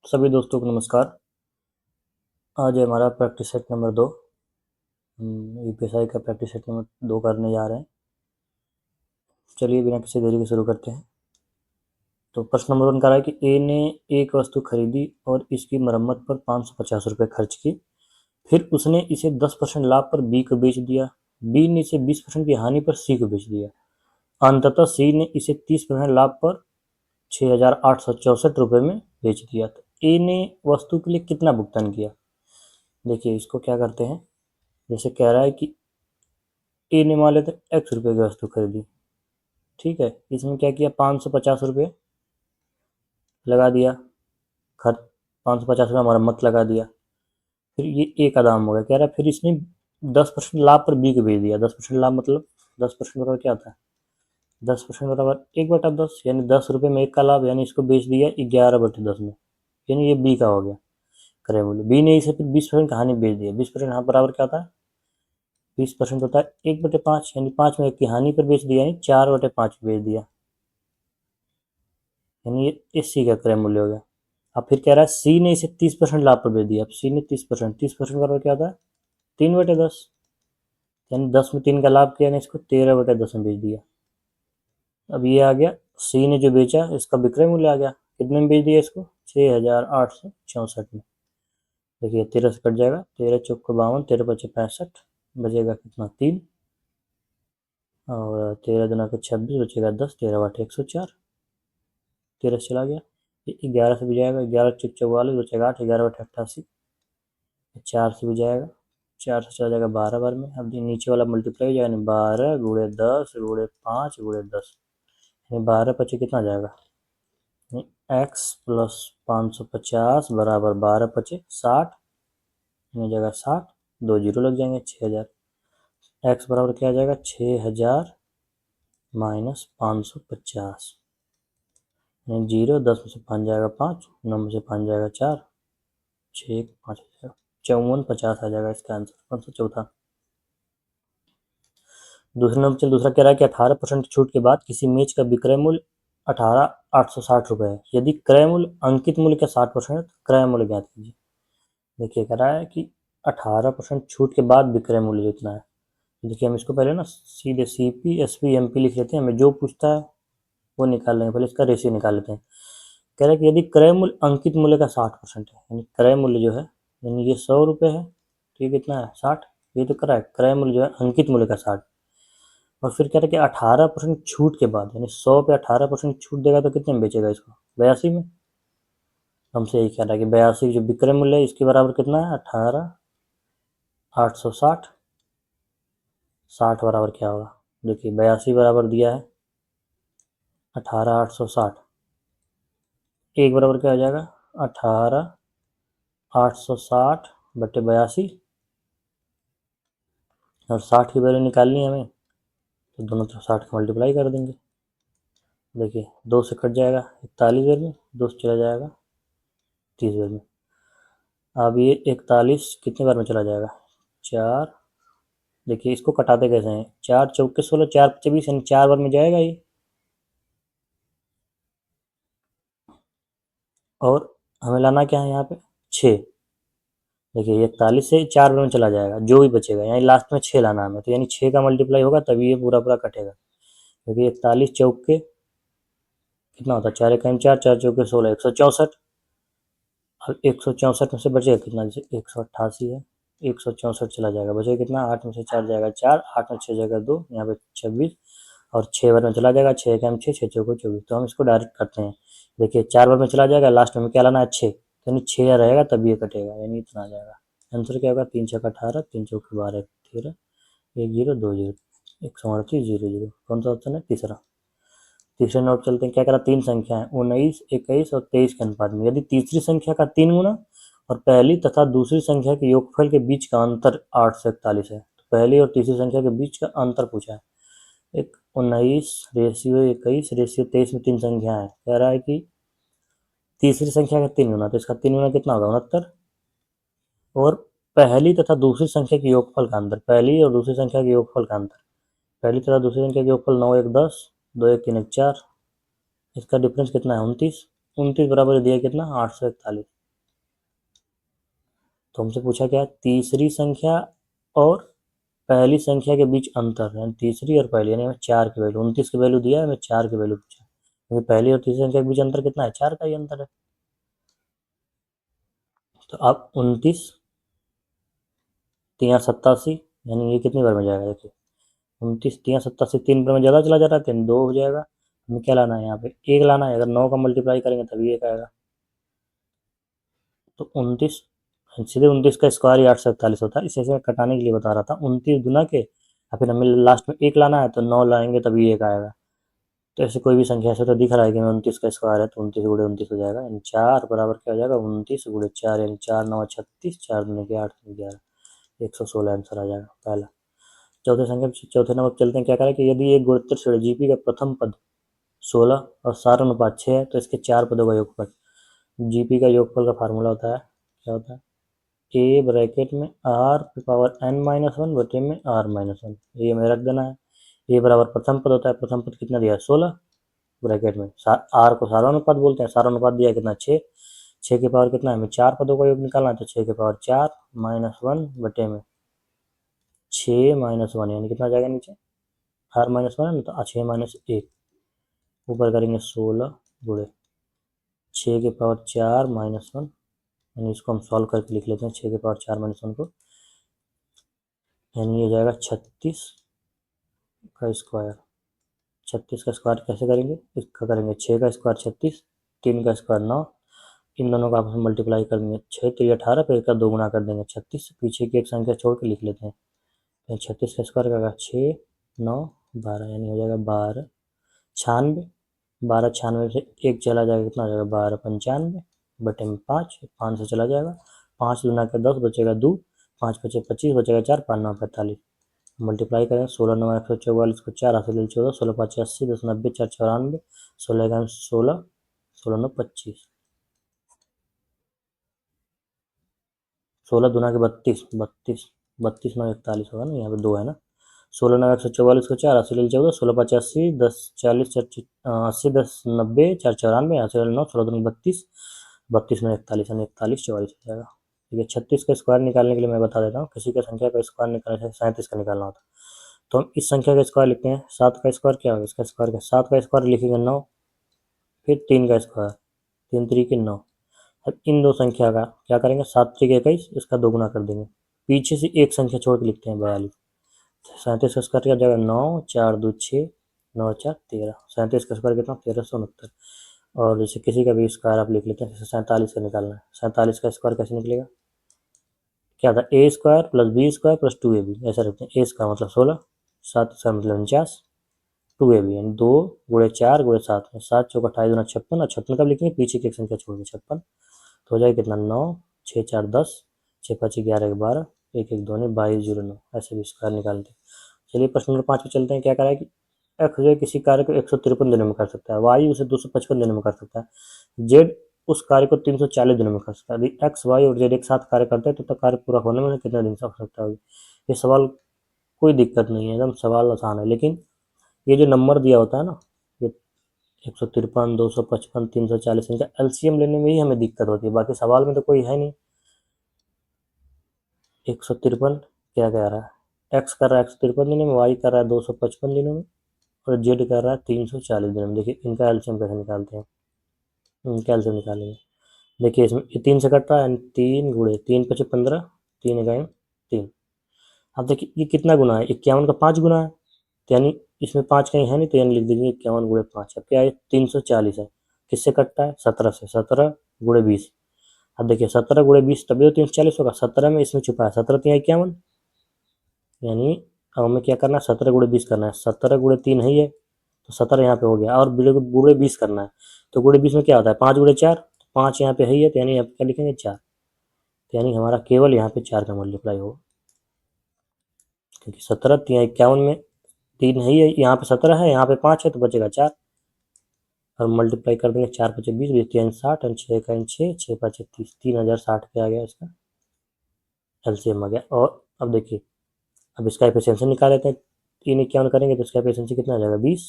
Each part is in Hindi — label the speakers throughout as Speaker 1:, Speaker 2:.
Speaker 1: सभी दोस्तों को नमस्कार। आज है हमारा प्रैक्टिस सेट नंबर 2। यूपीएसआई का प्रैक्टिस सेट नंबर 2 करने जा रहे हैं। चलिए बिना किसी देरी के शुरू करते हैं। तो प्रश्न नंबर 1 कह रहा है कि ए ने एक वस्तु खरीदी और इसकी मरम्मत पर 550 रुपये खर्च किए। फिर उसने इसे 10% लाभ पर बी को बेच दिया। बी ने इसे 20% की हानि पर सी को बेच दिया। अंततः सी ने इसे 30% लाभ पर 6,864 रुपये में बेच दिया। तो ए ने वस्तु के लिए कितना भुगतान किया? देखिए इसको क्या करते हैं, जैसे कह रहा है कि ए ने मान लेते एक्स रुपये की वस्तु खरीदी, ठीक है। इसमें क्या किया, 550 रुपये लगा दिया खर्च, 550 रुपये मरम्मत लगा दिया। फिर ये ए का दाम हो गया, कह रहा है फिर इसने 10% लाभ पर बी को बेच दिया। 10% लाभ मतलब 10% बराबर क्या होता है, 10% बराबर 1/10, यानी 10 रुपये में 1 का लाभ, यानी इसको बेच दिया 11/10 में, यानी ये बी का हो गया क्रय मूल्य। बी ने इसे फिर 20% कहानी बेच दिया। 20% यहाँ बराबर क्या होता है, 20% होता है 1/5, यानी 5 में 1 की हानि पर बेच दिया, यानी 4/5 बेच दिया, यानी ये इस सी का क्रय मूल्य हो गया। अब फिर कह रहा है सी ने इसे 30% लाभ पर बेच दिया। अब सी ने 30% बराबर क्या होता है 3/10, यानी 10 में 3 का लाभ किया, यानी इसको 13/10 में बेच दिया। अब ये आ गया सी ने जो बेचा इसका विक्रय मूल्य आ गया, कितने में बेच दिया इसको, 6,864 में। देखिए 13 से कट जाएगा, 13 चौक 52, 13 पचे 65, बचेगा कितना 3, और 13 दुना के 26, बचेगा 10, 13 बटे 104, 13 चला गया। 11 से भी जाएगा, 11 चौक 44, बचेगा 8, 11 बटे 88, 4 से भी जाएगा, 4 से चला जाएगा 12 बार में। अब नीचे वाला मल्टीप्लाई हो जाएगा, यानी 12 गुणे 10 गुणे 5 गुणे 10, यानी 12 पचे कितना जाएगा, एक्स प्लस 550 बराबर 12 पचे 60, यानी जाएगा 60, 2 जीरो लग जाएंगे, 6,000। एक्स बराबर क्या आ जाएगा, 6,000 माइनस 550, यानी 0, 10 में से 5 जाएगा 5, 9 में से 5 जाएगा 4, 6 5 5450 आ जाएगा इसका आंसर। कौन सा, चौथा। दूसरे नंबर चल, दूसरा कह रहा है कि 18% छूट के बाद किसी मेज का विक्रय मूल्य 18,860 रुपये है। यदि क्रय मूल्य अंकित मूल्य का 60% क्रय मूल्य ज्ञात कीजिए। देखिए कह रहा है कि 18% छूट के बाद विक्रय मूल्य जितना है। देखिए हम इसको पहले ना सीधे CP SP MP लिख लेते हैं, हमें जो पूछता है वो निकाल लेंगे। पहले इसका रेशियो निकाल लेते हैं। कह रहा है कि यदि क्रय मूल्य अंकित मूल्य का 60% है, यानी क्रय मूल्य जो है, यानी ये 100 रुपये है, तो ये कितना है 60, ये तो करा है। क्रय मूल्य जो है अंकित मूल्य का 60, और फिर कह रहा है कि 18% छूट के बाद, यानी 100 पे 18% छूट देगा तो कितने में बेचेगा इसको, 82 में। हमसे यही कह रहा है कि 82 जो विक्रय मूल्य है इसके बराबर कितना है, 18,860। 60 बराबर क्या होगा, देखिए 82 बराबर दिया है 18,860, एक बराबर क्या हो जाएगा 18,860 बटे 82, और 60 की वैल्यू निकालनी है हमें, तो दोनों तरफ 60 का मल्टीप्लाई कर देंगे। देखिए 2 से कट जाएगा 41 बार में, 2 से चला जाएगा 30 बार में। अब ये 41 कितने बार में चला जाएगा, 4। देखिए इसको कटाते कैसे हैं, 4 चौके 16, 4 पचे 20, यानी 4 बार में जाएगा ये। और हमें लाना क्या है यहाँ पे, 6। देखिए 41 से 4 बार में चला जाएगा, जो भी बचेगा, यानी लास्ट में 6 लाना हमें, तो यानी 6 का मल्टीप्लाई होगा तभी ये पूरा पूरा कटेगा। क्योंकि 41 चौके कितना होता है, 4 एक 4, 4 चौके 16, 164। अब 164 में से बचेगा कितना, जैसे 188 है, 164 चला जाएगा, बचेगा कितना, 8 में से 4 जाएगा 4, 8 में 6 जाएगा 2, यहाँ पे 26, और 6 बार में चला जाएगा, 6 का 6, 6 चौको 24। तो हम इसको डायरेक्ट करते हैं। देखिए 4 बार में चला जाएगा, लास्ट में क्या लाना है 6, यानी 6 रहेगा तब ये कटेगा, यानी इतना आ जाएगा। आंसर क्या होगा, 3 छक 18, 3 चौक 12, 13, 1 0 2 0, 138 0 0। कौन सा ऑप्शन है, तीसरा। तीसरे नोट चलते हैं, क्या करा, 3 संख्या है 19, 21 और 23 के अनुपात में यदि तीसरी संख्या का 3 गुना और पहली तथा दूसरी संख्या के योगफल के बीच का अंतर 8 से 41 है, तो पहली और तीसरी संख्या के बीच का अंतर पूछा है। एक 19 रेशियो 21 रेशियो 23 में 3 संख्या है, कह रहा है कि तीसरी संख्या का 3 गुना, तो इसका 3 गुना कितना होगा 69, और पहली तथा दूसरी संख्या के योगफल का अंतर, पहली और दूसरी संख्या के योगफल का अंतर, पहली तथा दूसरी संख्या के योगफल 9 1 10, 2 1 3 1 4, इसका डिफरेंस कितना है 29, 29 बराबर दिया कितना 841, तो हमसे पूछा क्या, तीसरी संख्या और पहली संख्या के बीच अंतर, यानी तीसरी और पहली, यानी हमें 4 की वैल्यू, 29 की वैल्यू दिया है, हमें 4 की वैल्यू पूछा, क्योंकि पहली और तीसरी संख्या के बीच अंतर कितना है, 4 का ही अंतर है। तो अब 29 तिया 87, यानी ये कितनी बार में जाएगा, देखिए 29 तिया 87, 3 बार में ज़्यादा चला जा रहा है, 3 2 हो जाएगा। हमें क्या लाना है, यहाँ पे 1 लाना है, अगर 9 का मल्टीप्लाई करेंगे तभी 1 आएगा। तो 29, सीधे 29 का स्क्वायर ही 841 होता है, इसे मैं कटाने के लिए बता रहा था, 29 गुना के, या फिर हमें लास्ट में 1 लाना है, तो 9 लाएंगे तभी 1 आएगा। तो ऐसे कोई भी संख्या ऐसे तो दिख रहा है कि 29 का स्क्वायर है, तो 29 गुणे 29 हो जाएगा, यानी 4 बराबर क्या हो जाएगा, 29 गुणे 4, यानी 4 9 36, 4 दूनी के 8 11, 116 आंसर आ जाएगा पहला। चौथे नंबर पर चलते हैं, क्या करें कि यदि एक गुणोत्तर श्रेणी जीपी का प्रथम पद 16 और सार अनुपात 6 है, तो इसके 4 पदों का योगफल। जीपी का योगफल का फार्मूला होता है, क्या होता है, ए ब्रैकेट में r power n minus one बटे में आर माइनस वन, ये हमें रख देना है। ए बराबर प्रथम पद होता है, प्रथम पद कितना दिया है, 16 ब्रैकेट में, आर को सारानुपात बोलते हैं, सारानुपात दिया है कितना, 6, 6 के पावर कितना है, हमें 4 पदों का योग निकालना है, तो 6 के पावर 4 माइनस वन बटे में 6 माइनस वन, यानी कितना जाएगा नीचे, आर माइनस वन है, तो 6 माइनस 1, ऊपर करेंगे 16 गुणे 6 के पावर 4 माइनस वन, यानी इसको हम सॉल्व करके लिख लेते हैं, 6 के पावर 4 माइनस वन को, यानी ये जाएगा 36 का स्क्वायर। 36 का स्क्वायर कैसे करेंगे, इसका करेंगे 6 का स्क्वायर 36, 3 का स्क्वायर 9, इन दोनों का आपस में मल्टीप्लाई कर देंगे, 6 3 18, फिर इसका 2 गुना कर देंगे 36, पीछे की एक संख्या छोड़ के लिख लेते हैं, तो 36 का स्क्वायर का 6 9 12, यानी हो जाएगा 12 96, 12 96 से 1 चला जाएगा, कितना हो जाएगा 12 95 बटे में 5, 5 से चला जाएगा, 5 दूना के 10 बचेगा 2, 5 बचे 25 बचेगा 4, 5 9 45, मल्टीप्लाई करें, 16 9 144 को 4 हाथ ले 14, 16 5 80, 10 90 4 94, 16 का 16, 16 9 25, 16 दूना के 32, 32 32 9 41 होगा ना, यहाँ पे 2 है ना, 16 9 144 को 4 80 ले 14, 16 5 80, 10 40 80 10 90 4 94, यहाँ से 9, 16 दूनी 32, 32 9 41, यानी 41 44 हो जाएगा। ठीक है, 36 का स्क्वायर निकालने के लिए मैं बता देता हूँ, किसी का संख्या का स्क्वायर निकालने से 37 का निकालना होता है, तो हम इस संख्या का स्क्वायर लिखते हैं, 7 का स्क्वायर क्या होगा, इसका स्क्वायर का 7 का स्क्वायर लिखेंगे 9, फिर 3 का स्क्वायर, 3 3 के 9, अब इन दो संख्या का क्या करेंगे, 7 3 21, इसका 2 गुना कर देंगे, पीछे से एक संख्या छोड़ के लिखते हैं 42, 37 का स्क्वायर क्या जाएगा 9 4 2 6, 9 4 13, 37 का स्क्वायर कितना 1369, और जैसे किसी का भी स्क्वायर आप लिख लेते हैं, जैसे 47 का निकालना है, 47 का स्क्वायर कैसे निकलेगा, क्या था, a square plus b square plus 2ab, ऐसा रखते हैं, ए स्क्वायर मतलब 16, 7 का मतलब 49, 2ab यानी 2 गुणे 4 गुणे 7 में 7 चौका 28 गुना 56, और 56 कब लिखेंगे, पीछे की एक संख्या छोड़ के 56, तो हो जाएगा कितना 9 6 4 10, 6 5 11 12, 1 1 2 22 0 9, ऐसे भी स्क्वायर निकालते हैं। चलिए प्रश्न नंबर 5 पे चलते हैं, क्या करा है कि एक्स जो है किसी कार्य को 153 दिनों में कर सकता है, वाई उसे 255 दिनों में कर सकता है, जेड उस कार्य को 340 दिनों में कर सकता है, यदि एक्स वाई और जेड एक साथ कार्य करते हैं तो कार्य पूरा होने में कितने दिन से हो सकता है। ये सवाल कोई दिक्कत नहीं है, एकदम सवाल आसान है, लेकिन ये जो नंबर दिया होता है ना, ये 153 255 340, इनका एलसीएम लेने में ही हमें दिक्कत होती है, बाकी सवाल में तो कोई है नहीं। 153 क्या कह रहा है, एक्स कर रहा है 153 दिनों में, वाई कर रहा है 255 दिनों में, और जेड कर रहा है 340 दिनों में। देखिए इनका एलसीएम कैसे निकालते हैं, इनका एलसीएम निकालेंगे, देखिए इसमें ये 3 से कट रहा है, 3 गुणे 3 पचे 15, 3 इकाई 3, अब देखिए ये कितना गुना है, 51 का 5 गुना है, तो यानी इसमें 5 कहीं है नहीं, तो यानी लिख दीजिए 51 गुणे 5, अब क्या है 340 है, किससे कटता है 17 से, 17 गुणे 20, अब देखिए 17 गुणे 20 तभी तो 340 होगा, 17 में इसमें छुपा है 17 3 51, यानी अब हमें क्या करना है 17 गुणे 20 करना है, 17 गुणे 3 है ये, तो 17 यहाँ पे हो गया, और गुणे 20 करना है, तो गुणे 20 में क्या होता है 5 गुणे 4, 5 यहाँ पे है ही, तो यानी यहाँ पे क्या लिखेंगे 4, तो यानी हमारा केवल यहाँ पे 4 का मल्टीप्लाई होगा, क्योंकि 17 3 51 में 3 है ही, यहाँ पे 17 है, यहाँ पे 5 है, तो बचेगा 4, और मल्टीप्लाई कर देंगे, 4 पचे 20, 20 3 60, और 6 का 6, 6 5 30, 3060 पे आ गया इसका एलसीएम आ गया। और अब देखिए अब इसका एफिशिएंसी निकाल लेते हैं, 3 51 करेंगे तो इसका एफिशिएंसी कितना आ जाएगा 20,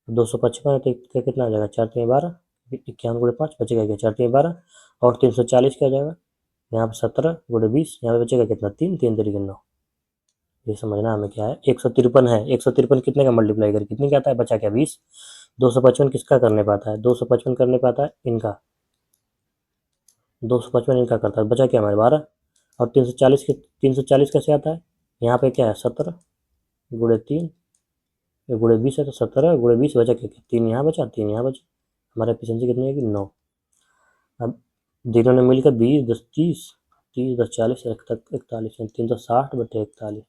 Speaker 1: 255 है तो कितना आ जाएगा 4 3 12, 51 गुणे 5 बचेगा क्या 4 3 12, और 340 क्या हो जाएगा यहाँ पे 17 गुणे 20, यहाँ पे बचेगा कितना 3, 3 तरीके 9। ये समझना हमें क्या है, 153 है, 153 कितने का मल्टीप्लाई कर कितने का आता है, बचा क्या 20। 255 किसका करने पाता है, 255 करने पाता है इनका, 255 इनका करता है, बचा क्या हमारे 12। और 340 कैसे आता है, यहाँ पे क्या है 17 गुणे 3 गुणे 20 है, तो 17 गुणे 20 बचा क्या, 3 यहाँ बचा 3 यहाँ बचा, हमारा एफिशिएंसी कितनी है कि 9। अब तीनों ने मिलकर 20 10 30, 30 10 40 41, 360/41।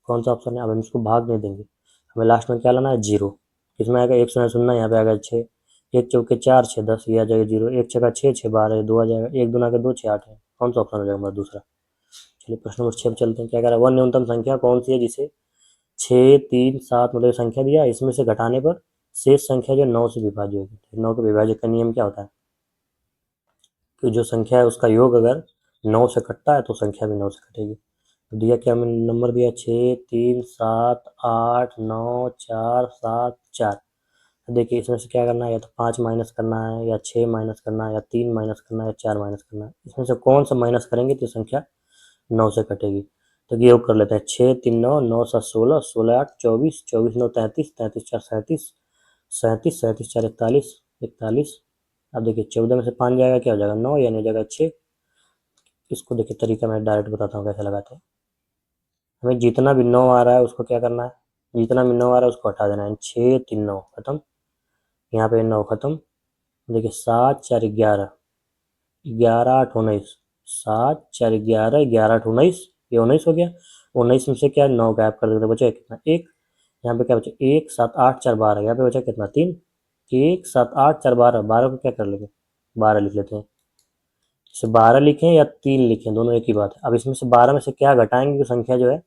Speaker 1: कौन सा ऑप्शन है, अब हम इसको भाग नहीं देंगे, हमें लास्ट में क्या लाना है 0। किसमें आएगा 1 0 0, यहाँ पे आएगा 6, 1 चौके 4 6 10, ये आ जाएगा 0, 1 छक्का 6 6 12, 2 आ जाएगा, 1 दूना का 2 6 8 है, कौन सा ऑप्शन हो जाएगा हमारा दूसरा। चलिए प्रश्न नंबर 6 पे चलते हैं, क्या कह रहा है, वह न्यूनतम संख्या कौन सी है जिसे 6 3 7 मतलब संख्या दिया, इसमें से घटाने पर शेष संख्या जो 9 से विभाज्य होगी। 9 के विभाजक का नियम क्या होता है कि जो संख्या है उसका योग अगर 9 से कटता है तो संख्या भी 9 से कटेगी। तो दिया क्या, हमें नंबर दिया 6 3 7 8 9 4 7 4। देखिए इसमें से क्या करना है, या तो 5 माइनस करना है, या 6 माइनस करना है, या 3 माइनस करना है, या 4 माइनस करना है। इसमें से कौन सा माइनस करेंगे तो संख्या 9 से कटेगी। तो योग कर लेते हैं, 6 3 9 9 7 16 16 8 24 24 9 33 33 4 37 37 37 4 41 41। अब देखिए 14 में से 5 जाएगा क्या हो जाएगा 9, यानी हो जाएगा 6। इसको देखिए तरीका मैं डायरेक्ट बताता हूँ कैसे लगाते हैं। हमें जितना भी 9 आ रहा है उसको क्या करना है, जितना भी 9 आ रहा है उसको हटा देना है। 6 3 9 खत्म, यहाँ पे 9 खत्म। देखिए 7 4 11, 11 8 19, 7 4 11 11 8 19, ये 19 हो गया। 19 में से क्या 9 गायब कर देते, बचा कितना 1। यहाँ पे क्या बचा 1 7 8 4 12, यहाँ पे बचा कितना 3। 1 7 8 4 12, 12 को क्या कर लेंगे 12 लिख लेते हैं। इसे 12 लिखें या 3 लिखें दोनों एक ही बात है। अब इसमें से 12 में से क्या घटाएंगे कि संख्या जो है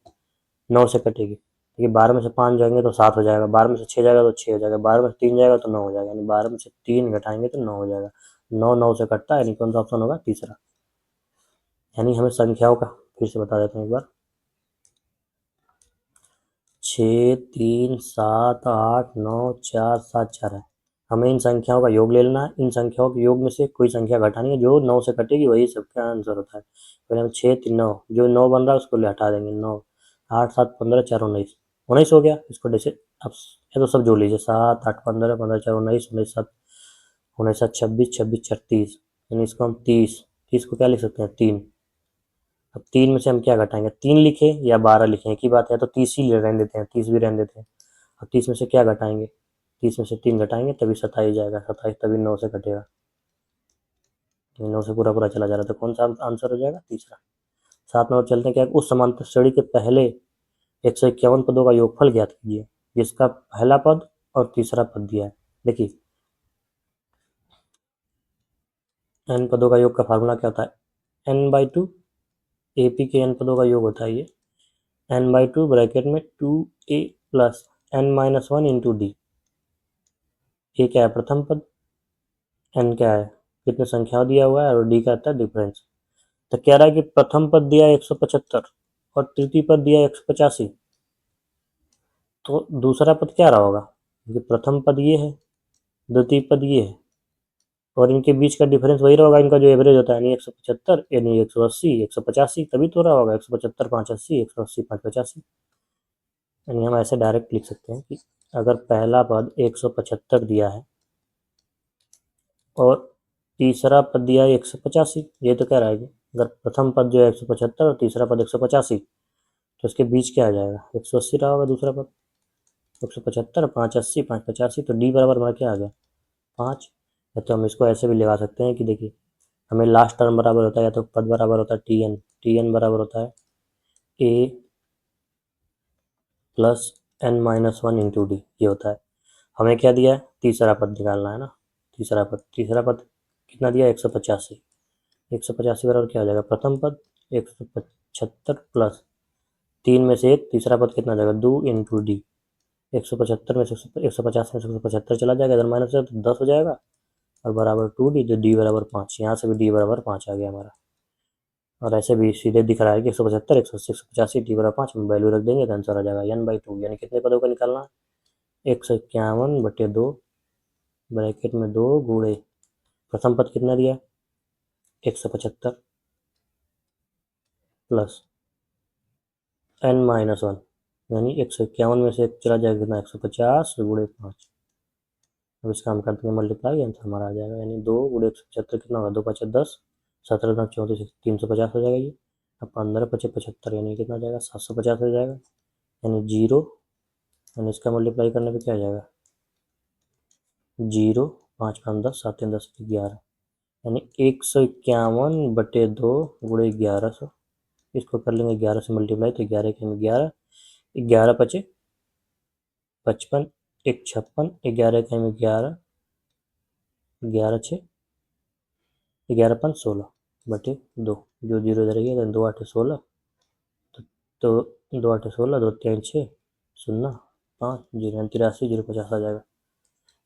Speaker 1: 9 से कटेगी। देखिए 12 में से 5 जाएंगे तो 7 हो जाएगा, 12 में से 6 जाएगा तो 6 हो जाएगा, 12 में से 3 जाएगा तो 9 हो जाएगा, यानी 12 में से 3 घटाएंगे तो 9 हो जाएगा। 9 9 से कटता है, यानी कौन सा ऑप्शन होगा तीसरा। यानी हमें संख्याओं का फिर से बता देते हैं एक बार, 6 3 7 8 9 4 7 4 है। हमें इन संख्याओं का योग ले लेना है, इन संख्याओं के योग में से कोई संख्या घटानी है, जो 9 से कटेगी वही सबका आंसर होता है। पहले हम 6 3 9, जो 9 बन रहा है उसको ले हटा देंगे, 9 8 7 15 4 19, 19 हो गया। इसको जैसे अब ये तो सब जोड़ लीजिए, 7 8 15 15 4 19 19 7 19 7 26 26 4 30, यानी इसको हम 30, 30 को क्या लिख सकते हैं 3। अब 3 में से हम क्या घटाएंगे, 3 लिखे या 12 लिखे एक ही बात है, तो 30 ही रहने देते हैं, 30 भी रहने देते हैं। अब 30 में से क्या घटाएंगे, 30 में से 3 घटाएंगे तभी 27 जाएगा, 27 तभी 9 से कटेगा, 9 से पूरा पूरा चला जा रहा है, तो कौन सा आंसर हो जाएगा तीसरा। साथ में और चलते हैं, क्या उस समांतर श्रेणी के पहले 151 पदों का योगफल ज्ञात कीजिए जिसका पहला पद और तीसरा पद दिया है। देखिए n पदों का योग का फार्मूला क्या होता है, n/2, AP के n पदों का योग होता है ये n/2 ब्रैकेट में 2a plus n-1 into D. ये क्या है प्रथम पद, n क्या है कितने संख्या दिया हुआ है, और d का आता है डिफरेंस। तो कह रहा है कि प्रथम पद दिया 175 और तृतीय पद दिया 185, तो दूसरा पद क्या रहा होगा, क्योंकि प्रथम पद ये है, द्वितीय पद ये है, और इनके बीच का डिफरेंस वही रहेगा, इनका जो एवरेज होता है, यानी 175 यानी 180 185, तभी तो रहा होगा 175 580 180 585। यानी हम ऐसे डायरेक्ट लिख सकते हैं कि अगर पहला पद 175 दिया है और तीसरा पद दिया है 185, ये तो कह रहा है कि अगर प्रथम पद जो है 175 और तीसरा पद 185, तो इसके बीच क्या आ जाएगा 180 रहा होगा दूसरा पद। 175 580 585, तो डी बराबर हमारा क्या आ गया 5। या तो हम इसको ऐसे भी लगा सकते हैं कि देखिए हमें लास्ट टर्म बराबर होता है, या तो पद बराबर होता है टी एन बराबर होता है ए प्लस n-1 इंटू डी, ये होता है। हमें क्या दिया है तीसरा पद निकालना है ना, तीसरा पद कितना दिया 185, 185 बराबर क्या हो जाएगा प्रथम पद 175 प्लस 3 में से 1, तीसरा पद कितना जाएगा 2 इंटू डी। 175 में से 150 में से 175 चला जाएगा, इधर माइनस है तो 10 हो जाएगा, और बराबर 2d, तो डी बराबर 5, यहाँ से भी डी बराबर 5 आ गया हमारा। और ऐसे भी सीधे दिख रहा है कि 175 180 185 डी बराबर 5 में वैल्यू रख देंगे तो आंसर आ जाएगा n/2, यानी कितने पदों का निकालना है 151/2 ब्रैकेट में 2 गुणे प्रथम पद कितना दिया 175 प्लस n-1 यानी 151 में से एक चला जाएगा कितना 150 गुणे 5। अब इसका हम करते हैं मल्टीप्लाई, आंसर हमारा आ जाएगा यानी 2 गुणे 175 कितना होगा 2 5 10, 17 10 34 350 हो जाएगा ये। अब 15 5 75 यानी कितना हो जाएगा 750 हो जाएगा यानी 0 यानी इसका मल्टीप्लाई करने पे क्या आ जाएगा 0 5 5 10 7 3 10 11 यानी 151/2 गुणे 1100। इसको कर लेंगे 11 से मल्टीप्लाई तो 11 के 11 11 पचे 55 1 56 11 के 11 11 6 11 5 16/2 जो 0 इधर रहेगा 2 8 16 तो 2 8 16 2 3 6 0 5 0 83 0 50 आ जाएगा।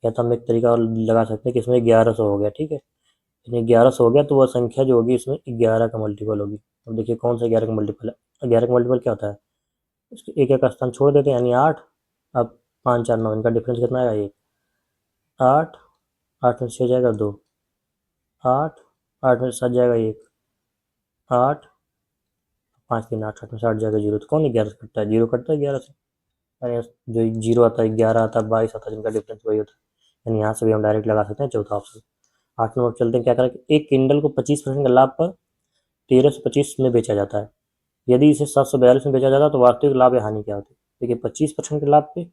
Speaker 1: या तो हम एक तरीका और लगा सकते हैं कि इसमें 1100 हो गया, ठीक है, यानी 1100 हो गया तो वह संख्या जो होगी इसमें 11 का मल्टीपल होगी। अब देखिए कौन सा 11 का मल्टीपल है, 11 का मल्टीपल क्या होता है, इसके एक एक स्थान छोड़ देते हैं यानी 8। अब 5 4 9 इनका डिफरेंस कितना आएगा 1 8 8 में 6 जाएगा 2 8 8 में 7 जाएगा 1 8 5 3 8 8 में 60 जाएगा 0। तो कौन 11 से कटता है, 0 कटता है 11 से, यानी जो 0 आता है 11 आता है 22 आता है जिनका डिफरेंस वही होता है, यानी यहाँ से भी हम डायरेक्ट लगा सकते हैं चौथा ऑप्शन। 8 नंबर चलते हैं, क्या करें एक किंडल को 25% का लाभ पर 1325 में बेचा जाता है, यदि इसे 742 में बेचा जाता तो वास्तविक लाभ या हानि क्या होती। देखिए 25% के लाभ पे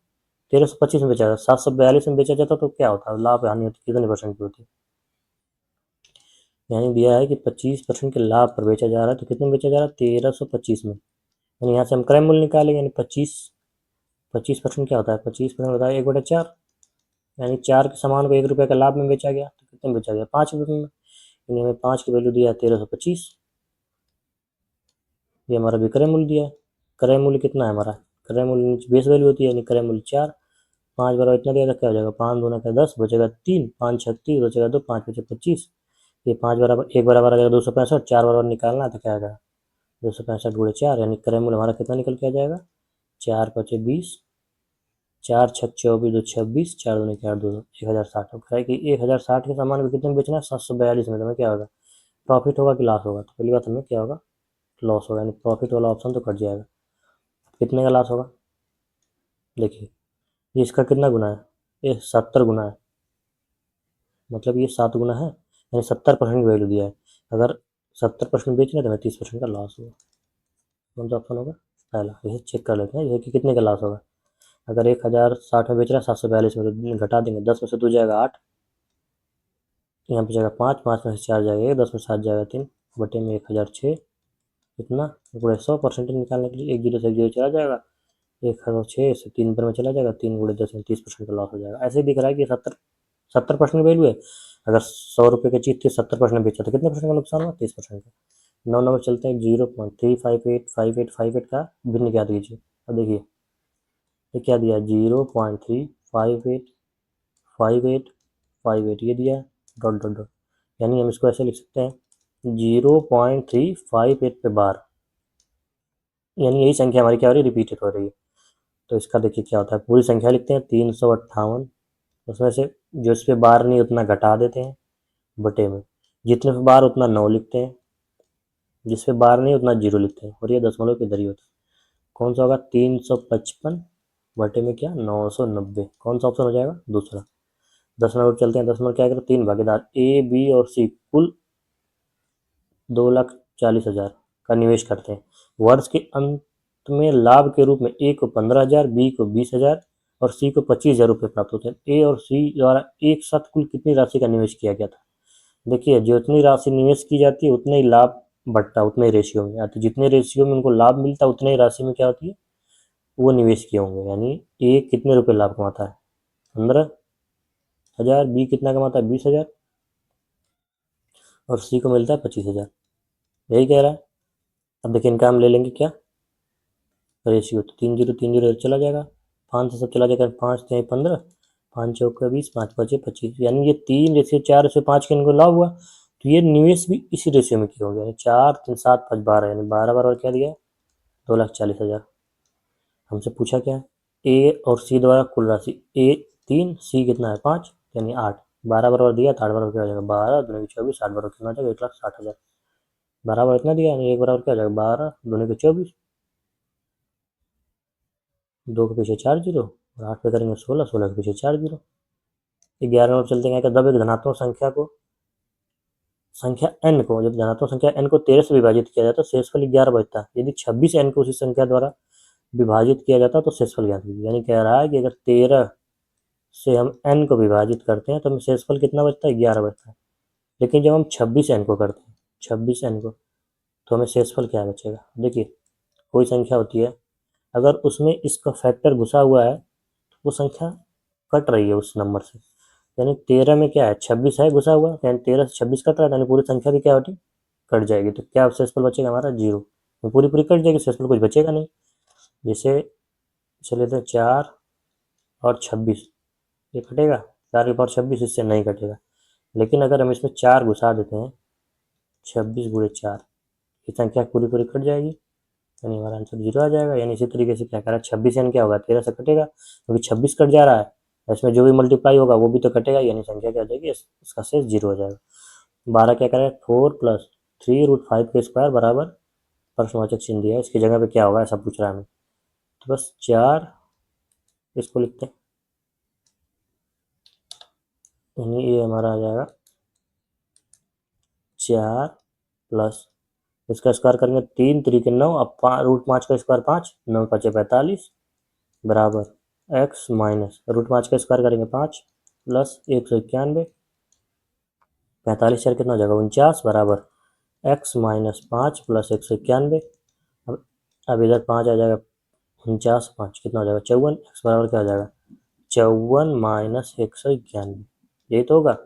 Speaker 1: 1325 में बेचा जाता, 742 में बेचा जाता तो क्या होता लाभ या हानि होती, कितने परसेंट की होती। यानी दिया है कि 25% के लाभ पर बेचा जा रहा है तो कितने में बेचा जा रहा है 1325 में, यानी यहाँ से हम क्रय मूल्य निकालेंगे यानी 25% क्या होता है 25% होता है 1/4, यानी 4 के सामान को 1 रुपये का लाभ में बेचा गया तो कितने में बेचा गया 5 रुपये में, यानी हमें 5 की वैल्यू दिया है 1325, ये हमारा विक्रय मूल्य दिया है। क्रय मूल्य कितना है हमारा, क्रय मूल्य बेस वैल्यू होती है यानी क्रय मूल्य 4, 5 बराबर इतना दिया था क्या हो जाएगा 5 दूना का 10 बचेगा 3 5 36 बचेगा 2 5 बचे 25, ये 5 बराबर 1 बराबर आ जाएगा 265, 4 बराबर निकालना है तो क्या आएगा 265 गुणे 4 यानी क्रय मूल्य हमारा कितना निकल के आ जाएगा 4 5 20 4 6 24 2 26 4 दूनी 4 2 1060। अब है कि 1060 के सामान को कितने में बेचना है 742 में, तो हमें क्या होगा प्रॉफिट होगा कि लॉस होगा, तो पहली बात हमें क्या होगा लॉस होगा, यानी प्रॉफिट वाला ऑप्शन तो कट जाएगा। कितने का लॉस होगा, देखिए ये इसका कितना गुना है ये 70 गुना है, मतलब ये 7 गुना है यानी 70% की वैल्यू दिया है, अगर 70% बेच रहे तो हमें 30% का लॉस होगा। कौन सा ऑप्शन होगा पहला, इसे चेक कर लेते हैं जैसे कि कितने का लॉस होगा। अगर 1060 में बेच रहा है 742 में तो घटा देंगे 10 में से 2 जाएगा 8, यहाँ पे जाएगा 5 5 में से 4 जाएगा 10 में 7 जाएगा 3 बटे में 1006 कितना गुणे 100% निकालने के लिए 1 0 से 1 0 चला जाएगा 1006 से 3 पर में चला जाएगा 3 गुणे 10 में 30% का लॉस हो जाएगा। ऐसे दिख रहा है कि 70% वैल्यू है, अगर 100 रुपये की चीज़ थी 70% बेचा तो कितने परसेंट का नुकसान हुआ 30% का। 9 नंबर चलते हैं 0.3585858 का भिन्न ज्ञात कीजिए। अब देखिए ये क्या दिया 0.3585858 ये दिया डॉट डॉट डॉट, यानी हम इसको ऐसे लिख सकते हैं 0.358 पे बार, यानी यही संख्या हमारी क्या हो रही है रिपीटेड हो रही है। तो इसका देखिए क्या होता है पूरी संख्या लिखते हैं 358, उसमें से जो इस पे बार नहीं उतना घटा देते हैं बटे में, जितने पे बार उतना 9 लिखते हैं, जिस पे बार नहीं उतना 0 लिखते हैं और ये दशमलव के इधर ही होता है। कौन सा होगा 355 बटे में क्या 990, कौन सा ऑप्शन हो जाएगा दूसरा। 10 नंबर चलते हैं, 10 नंबर क्या करें 3 भागीदार ए बी और सी कुल 2,40,000 का निवेश करते हैं, वर्ष के अंत में लाभ के रूप में ए को 15,000 बी को 20,000 और सी को 25,000 रुपये प्राप्त होते हैं। ए और सी द्वारा एक साथ कुल कितनी राशि का निवेश किया गया था। देखिए जितनी राशि निवेश की जाती है उतना ही लाभ बढ़ता है, उतने ही रेशियो में, या तो जितने रेशियो में उनको लाभ मिलता है उतने ही राशि में क्या होती है वो निवेश किए होंगे। यानी ए कितने रुपए लाभ कमाता है 15,000, बी कितना कमाता है 20,000 और सी को मिलता है 25,000, यही कह रहा है। अब देखिए इनका हम ले लेंगे क्या रेशियो, तो 3 0 चला जाएगा 5 से सब चला जाएगा 5 3 15 5 चौका 20 5 5 25, यानी ये 3:4:5 के इनको लाभ हुआ तो ये निवेश भी इसी रेशियो में किया होगा, यानी 4 3 7 5 12 यानी 12 बार क्या दिया 2,40,000। हमसे पूछा क्या ए और सी द्वारा कुल राशि ए 3 सी कितना है 5 यानी 8, 12 बराबर दिया तो 8 बराबर क्या हो जाएगा 12 2 24 8 बराबर कितना हो जाएगा 1,60,000। बराबर इतना दिया, यानी 1 बराबर क्या हो जाएगा 12 दूनी के 24, 2 के पीछे 4 जीरो, और 8 पे करेंगे 16, 16 के पीछे 4 जीरो। 11 और चलते हैं, जब एक धनात्मक संख्या को n को, जब धनात्मक संख्या n को 13 से विभाजित किया जाता है तो शेषफल 11 बचता है। यदि 26 n को उसी संख्या द्वारा विभाजित किया जाता है तो शेषफल ज्ञात कीजिए। यानी कह रहा है कि अगर 13 से हम n को विभाजित करते हैं तो हमें शेषफल कितना बचता है, 11 बचता है। लेकिन जब हम 26 n को करते हैं, 26 n को, तो हमें शेषफल क्या बचेगा। देखिए कोई संख्या होती है, अगर उसमें इसका फैक्टर घुसा हुआ है तो वो संख्या कट रही है उस नंबर से। यानी 13 में क्या है, 26 है घुसा हुआ, यानी 13 से 26 कट रहा है, यानी पूरी संख्या भी क्या होती, कट जाएगी। तो क्या शेषफल बचेगा हमारा, 0। तो पूरी पूरी कट जाएगी, शेषफल कुछ बचेगा नहीं। जैसे चले थे 4 और 26, ये कटेगा, 4 के पावर 26, इससे नहीं कटेगा। लेकिन अगर हम इसमें 4 घुसा देते हैं, 26 गुणे 4, ये संख्या पूरी पूरी कट जाएगी, यानी हमारा आंसर 0 आ जाएगा। यानी इसी तरीके से क्या करा, 26 यानी क्या होगा, 13 से कटेगा, क्योंकि 26 कट जा रहा है, इसमें जो भी मल्टीप्लाई होगा वो भी तो कटेगा, यानी संख्या क्या हो जाएगी, इसका शेष 0 हो जाएगा। 12 क्या करें, 4+3√5 के स्क्वायर बराबर प्रश्नवाचक चिन्ह दिया है, इसकी जगह पे क्या होगा ऐसा पूछ रहा है हमें, तो बस 4 इसको लिखते हैं, यानी ये हमारा आ जाएगा 4 प्लस इसका स्क्वायर करेंगे 3 3 9, अब √5 का स्क्वायर 5, 9 5 45 बराबर x माइनस √5 का स्क्वायर करेंगे 5 प्लस 191, 45 4 कितना हो जाएगा 49 बराबर x माइनस 5 प्लस 191। अब इधर 5 आ जाएगा, 49 5 कितना हो जाएगा 54, x बराबर क्या हो जाएगा 54 माइनस 191, यही तो होगा।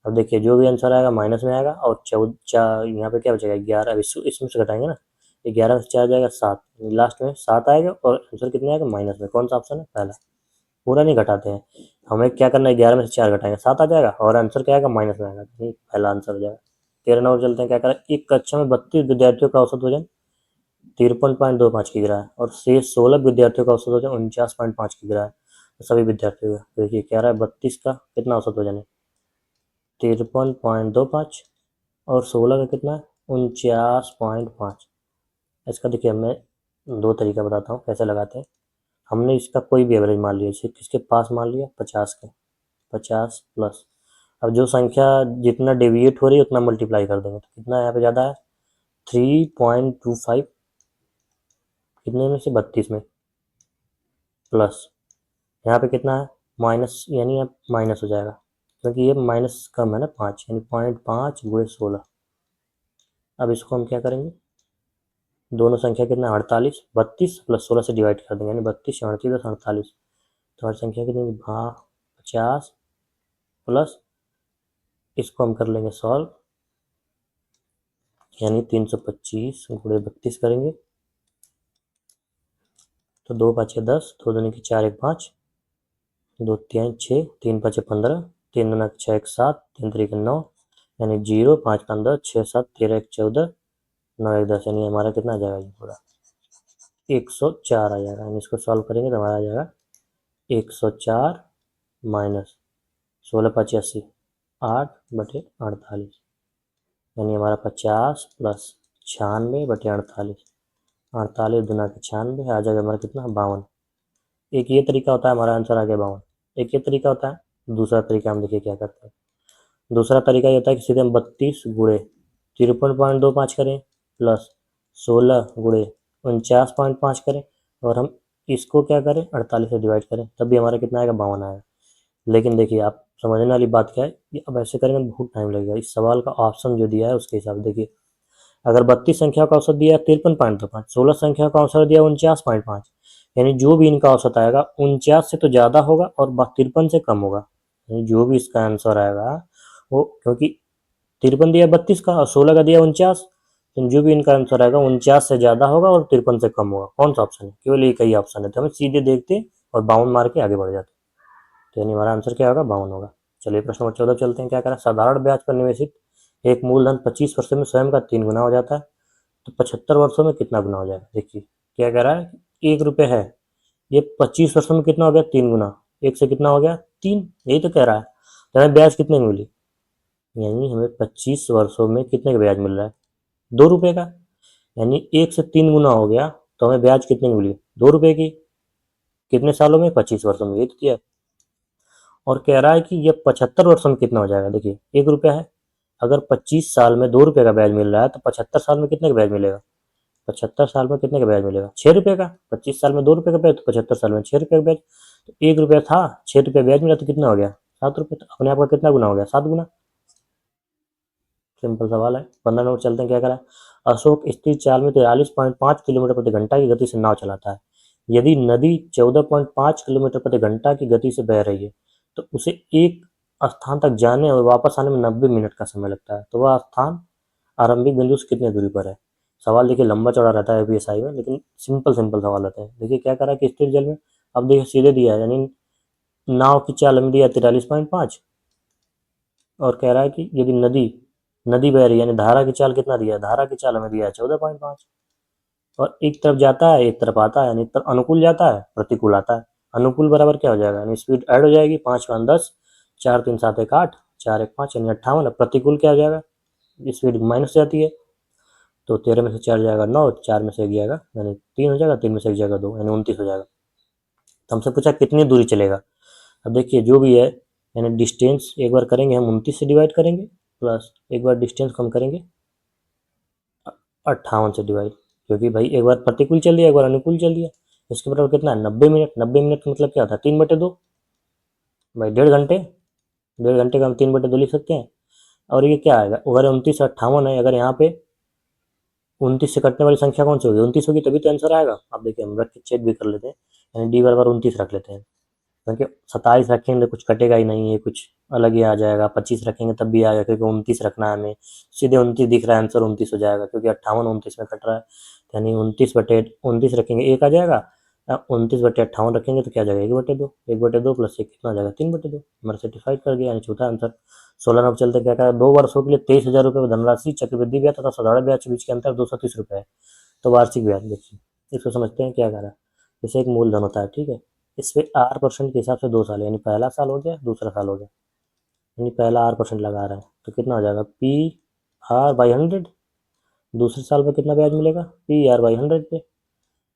Speaker 1: अब देखिए जो भी आंसर आएगा माइनस में आएगा, और यहाँ पे क्या बचेगा 11, अब इसमें से घटाएंगे ना, 11 से 4 जाएगा 7, लास्ट में 7 आएगा और आंसर कितने आएगा माइनस में। कौन सा ऑप्शन है, पहला। पूरा नहीं घटाते हैं, हमें क्या करना है, 11 में से 4 घटाएंगे 7 आ जाएगा, और आंसर क्या आएगा माइनस में आएगा, नहीं पहला आंसर हो जाएगा। 13 नंबर चलते हैं, क्या करें, एक कक्षा में 32 विद्यार्थियों का औसत वजन 53.25 किग्रा है, और शेष 16 विद्यार्थियों का औसत वजन 49.5 किग्रा है। तो सभी विद्यार्थियों का देखिए क्या रहा है, 32 का कितना औसत वजन है 53.25, और 16 का कितना है 49.5। इसका देखिए मैं 2 तरीका बताता हूँ कैसे लगाते हैं। हमने इसका कोई भी एवरेज मान लिया, जैसे किसके पास मान लिया 50 के, 50 प्लस, अब जो संख्या जितना डेविएट हो रही है उतना मल्टीप्लाई कर देंगे, तो कितना यहाँ पे ज़्यादा है 3.25, कितने में से 32 में, प्लस यहाँ पे कितना है माइनस, यानी अब माइनस हो जाएगा क्योंकि ये माइनस कम है ना 5, यानी 0.5 गुणे 16। अब इसको हम क्या करेंगे, दोनों संख्या कितना 48, 32 प्लस 16 से डिवाइड कर देंगे, यानी 32 38 10 48, तो हर संख्या कितनी 50 प्लस इसको हम कर लेंगे सॉल्व, यानी 325 गुणे 32 करेंगे, तो 2 5 10, 2 दूनी की 4 1 5, 2 3 6, 3 5 15, 3 दूना 6 1 7, 3 3 9, यानी 0 5 5 10 6 7 13 1 14 9 1 10, यानी हमारा कितना आ जाएगा ये पूरा 104 आ जाएगा। यानी इसको सॉल्व करेंगे तो हमारा आ जाएगा 104 माइनस 16 85 8/48, यानी हमारा 50 प्लस 96/48, 48 दूना के 96 आ जाएगा हमारा कितना 52। एक ये तरीका होता है, हमारा आंसर आ गया 52। एक ये तरीका होता है, दूसरा तरीका हम देखिए क्या करते हैं। दूसरा तरीका ये होता है कि सीधे हम 32 गुणे 53.25 करें प्लस 16 गुणे 49.5 करें, और हम इसको क्या करें 48 से डिवाइड करें, तब भी हमारा कितना आएगा 52 आएगा। लेकिन देखिए आप समझने वाली बात क्या है, ये अब ऐसे करेंगे तो बहुत टाइम लगेगा। इस सवाल का ऑप्शन जो दिया है उसके हिसाब देखिए, अगर 32 संख्या का औसत दिया है 53.25, 16 संख्या का औसत दिया 49.5, यानी जो भी इनका औसत आएगा 49 से तो ज़्यादा होगा और 53 से कम होगा, यानी जो भी इसका आंसर आएगा वो, क्योंकि 53 दिया 32 का और 16 का दिया 49, तो जो भी इनका आंसर आएगा 49 से ज़्यादा होगा और 53 से कम होगा। कौन सा ऑप्शन है, केवल एक ही ऑप्शन है, तो हमें सीधे देखते और 52 मार के आगे बढ़ जाते, तो यानी हमारा आंसर क्या होगा 52 होगा। चलिए प्रश्न नंबर 14 चलते हैं, क्या करें, साधारण ब्याज पर निवेशित एक मूलधन 25 वर्षों में स्वयं का 3 गुना हो जाता है, तो 75 वर्षों में कितना गुना हो जाएगा। देखिए क्या कह रहा है, 1 रुपये है, ये 25 वर्षों में कितना हो गया 3 गुना, 1 से कितना हो गया 3, यही तो कह रहा है। तो हमें ब्याज कितने मिली, यानी हमें 25 वर्षों में कितने का ब्याज मिल रहा है ₹2 का, यानी 1 से 3 गुना हो गया। तो हमें ब्याज कितनी मिली? ₹2 की। कितने सालों में? 25 वर्षों में, ये तो दिया। और कह रहा है कि ये 75 वर्षों में कितना हो जाएगा। देखिए ₹1 है, अगर 25 साल में ₹2 का ब्याज मिल रहा है तो 75 साल में कितने का ब्याज मिलेगा? 75 साल में कितने का ब्याज मिलेगा? ₹6 का। 25 साल में ₹2 का ब्याज, तो 75 साल में ₹6 का ब्याज। तो ₹1 था, ₹6 ब्याज मिला, तो कितना हो गया? ₹7। तो अपने आप का कितना गुना हो गया? 7 गुना। सिंपल सवाल है। 15 नंबर चलते हैं, क्या करा? अशोक स्थिर चाल में 43.5 किलोमीटर प्रति घंटा की गति से नाव चलाता है। यदि नदी 14.5 किलोमीटर प्रति घंटा की गति से बह रही है तो उसे एक स्थान तक जाने और वापस आने में 90 मिनट का समय लगता है। तो वह स्थान आरंभिक बिंदु से कितनी दूरी पर है? सवाल देखिए लंबा चौड़ा रहता है यूपीएसआई में, लेकिन सिंपल सिंपल सवाल रहते हैं। देखिए क्या करा कि स्थिर जल में, अब देखिए सीधे दिया है, यानी नाव की चाल हमें दिया 43.5, और कह रहा है कि यदि नदी नदी बह रही है, यानी धारा की चाल कितना दिया है? धारा की चाल हमें दिया है 14.5। और एक तरफ जाता है एक तरफ आता है, यानी एक तरफ अनुकूल जाता है प्रतिकूल आता है। अनुकूल बराबर क्या हो जाएगा? यानी स्पीड ऐड हो जाएगी, 5 5 10, 4 3 7 1 8, 4 1 5 यानी 58। प्रतिकूल क्या हो जाएगा? स्पीड माइनस जाती है, तो 13 में से 4 जाएगा 9, 4 में से 1 जाएगा यानी 3 हो जाएगा, 3 में से 1 जाएगा 2, यानी 29 हो जाएगा। तो हमसे पूछा कितनी दूरी चलेगा। अब देखिए जो भी है, यानी डिस्टेंस एक बार करेंगे हम 29 से डिवाइड करेंगे, प्लस एक बार डिस्टेंस को हम करेंगे 58 से डिवाइड, क्योंकि भाई एक बार प्रतिकूल चल दिया एक बार अनुकूल चल दिया। इसके बराबर कितना है? 90 मिनट। 90 मिनट का मतलब क्या होता है? 3/2 भाई, 1.5 घंटे। 1.5 घंटे का हम 3/2 लिख सकते हैं। और ये क्या आएगा? अगर 29 58 है, अगर यहाँ पे 29 से कटने वाली संख्या कौन सी होगी? 29 होगी, तभी तो आंसर आएगा। अब देखिए हम रख के चेक भी कर लेते हैं, यानी डी बराबर 29 रख लेते हैं, क्योंकि 27 रखेंगे तो कुछ कटेगा ही नहीं, ये कुछ अलग ही आ जाएगा। 25 रखेंगे तब भी आएगा, क्योंकि 29 रखना है हमें। सीधे 29 दिख रहा है, आंसर 29 हो जाएगा, क्योंकि 58 29 में कट रहा है। यानी 29/29 रखेंगे 1 आ जाएगा, 29/58 रखेंगे तो क्या आ जाएगा? 1/2। 1/2 प्लस 1 कितना आ जाएगा? 3/2। हमारा सर्टिफाइड कर गया, यानी चौथा आंसर। 16 नंबर चलते क्या कहा? 2 वर्षों के लिए 23,000 रुपये धनराशि चक्रवृद्धि ब्याज तथा साधारण ब्याज के बीच के अंतर 230 रुपये है। तो वार्षिक ब्याज देखिए, इसको समझते हैं क्या करा। जैसे एक मूलधन होता है, ठीक है, इस पे R% के हिसाब से 2 साल, यानी पहला साल हो गया दूसरा साल हो गया, यानी पहला R% लगा रहा है तो कितना हो जाएगा? PR/100। दूसरे साल पे कितना ब्याज मिलेगा? PR/100 पे।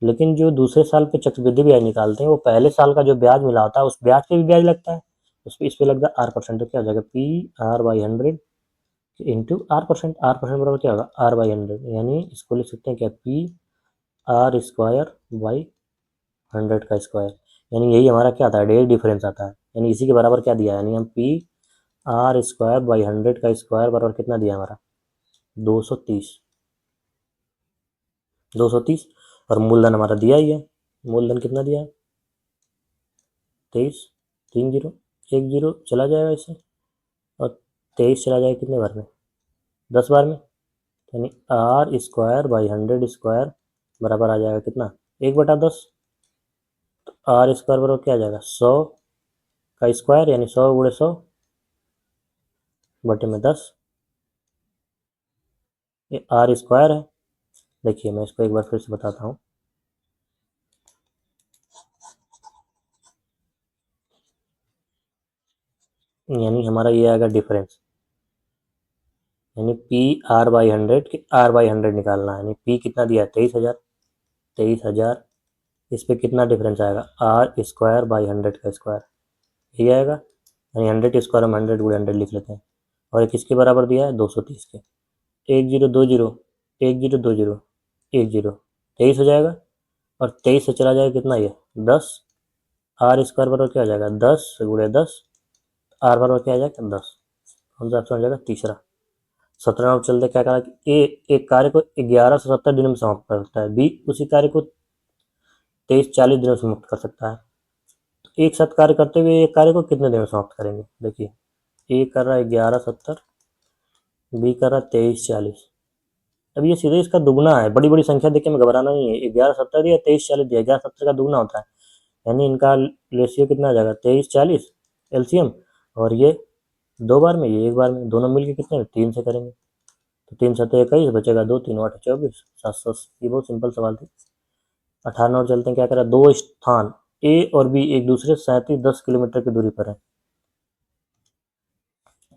Speaker 1: लेकिन जो दूसरे साल पे चक्रवृद्धि ब्याज निकालते हैं वो पहले साल का जो ब्याज मिला होता है उस ब्याज पे भी ब्याज लगता है, उस पर इस पे लगता है R%। तो क्या हो जाएगा? PR/100 into R%। R% बराबर क्या होगा? R/100, यानी इसको लिख सकते हैं क्या? PR²/100 का स्क्वायर, यानी यही हमारा क्या आता है? डेली डिफरेंस आता है, यानी इसी के बराबर क्या दिया है? यानी हम PR²/100 का स्क्वायर बराबर कितना दिया हमारा? 230। 230। और मूलधन हमारा दिया ही है, मूलधन कितना दिया है? 23। 3 जीरो, 1 जीरो चला जाएगा इससे, और 23 चला जाएगा कितने बार में? 10 बार में। यानी R²/100 बराबर आ जाएगा कितना? 1/10। तो R² बराबर क्या आ जाएगा? 100 का स्क्वायर, यानी 100 गुणे 100 बटे में 10। ये R² है। देखिए मैं इसको एक बार फिर से बताता हूँ। यानी हमारा ये आएगा डिफरेंस, यानी PR/100 के R/100 निकालना है, यानी P कितना दिया है? 23,000। 23,000, इस पे कितना डिफरेंस आएगा? R²/100 का स्क्वायर, यही आएगा। यानी 100 के स्क्वायर हम 100 गुणे 100 लिख लेते हैं। और ये किसके बराबर दिया है? 230 के। 1 zero 2 zero, 1 zero 2 zero, 1 zero, 23 हो जाएगा। और 23 से चला जाएगा कितना? ये 10। R² बराबर क्या हो जाएगा? 10 गुणे 10। R बराबर क्या आ जाएगा? 10। कौन सा ऑप्शन हो जाएगा? तीसरा। 17 नंबर चलते क्या करा कि ए एक कार्य को 11 से 70 दिनों में समाप्त कर सकता है, बी उसी कार्य को 23-40 दिनों में समाप्त कर सकता है। तो एक साथ कार्य करते हुए एक कार्य को कितने दिनों में समाप्त करेंगे? देखिए ए कर रहा है 11-70, बी कर रहा है 23-40। अब ये सीधे इसका दुगना है, बड़ी बड़ी संख्या देख के में घबराना नहीं है। 11-70 दिया 23-40 दिया, 11-70 का दुगना होता है, यानी इनका रेशियो कितना आ जाएगा? 23-40 एलसीएम। और ये 2 बार में, ये 1 बार में, दोनों मिलके कितने में? 3 से करेंगे, तो 3 7 21 बचेगा 2, 3 8 24, 780। ये बहुत सिंपल सवाल थे। 18 और चलते हैं क्या करा? दो स्थान ए और बी एक दूसरे से 37-10 किलोमीटर की दूरी पर है।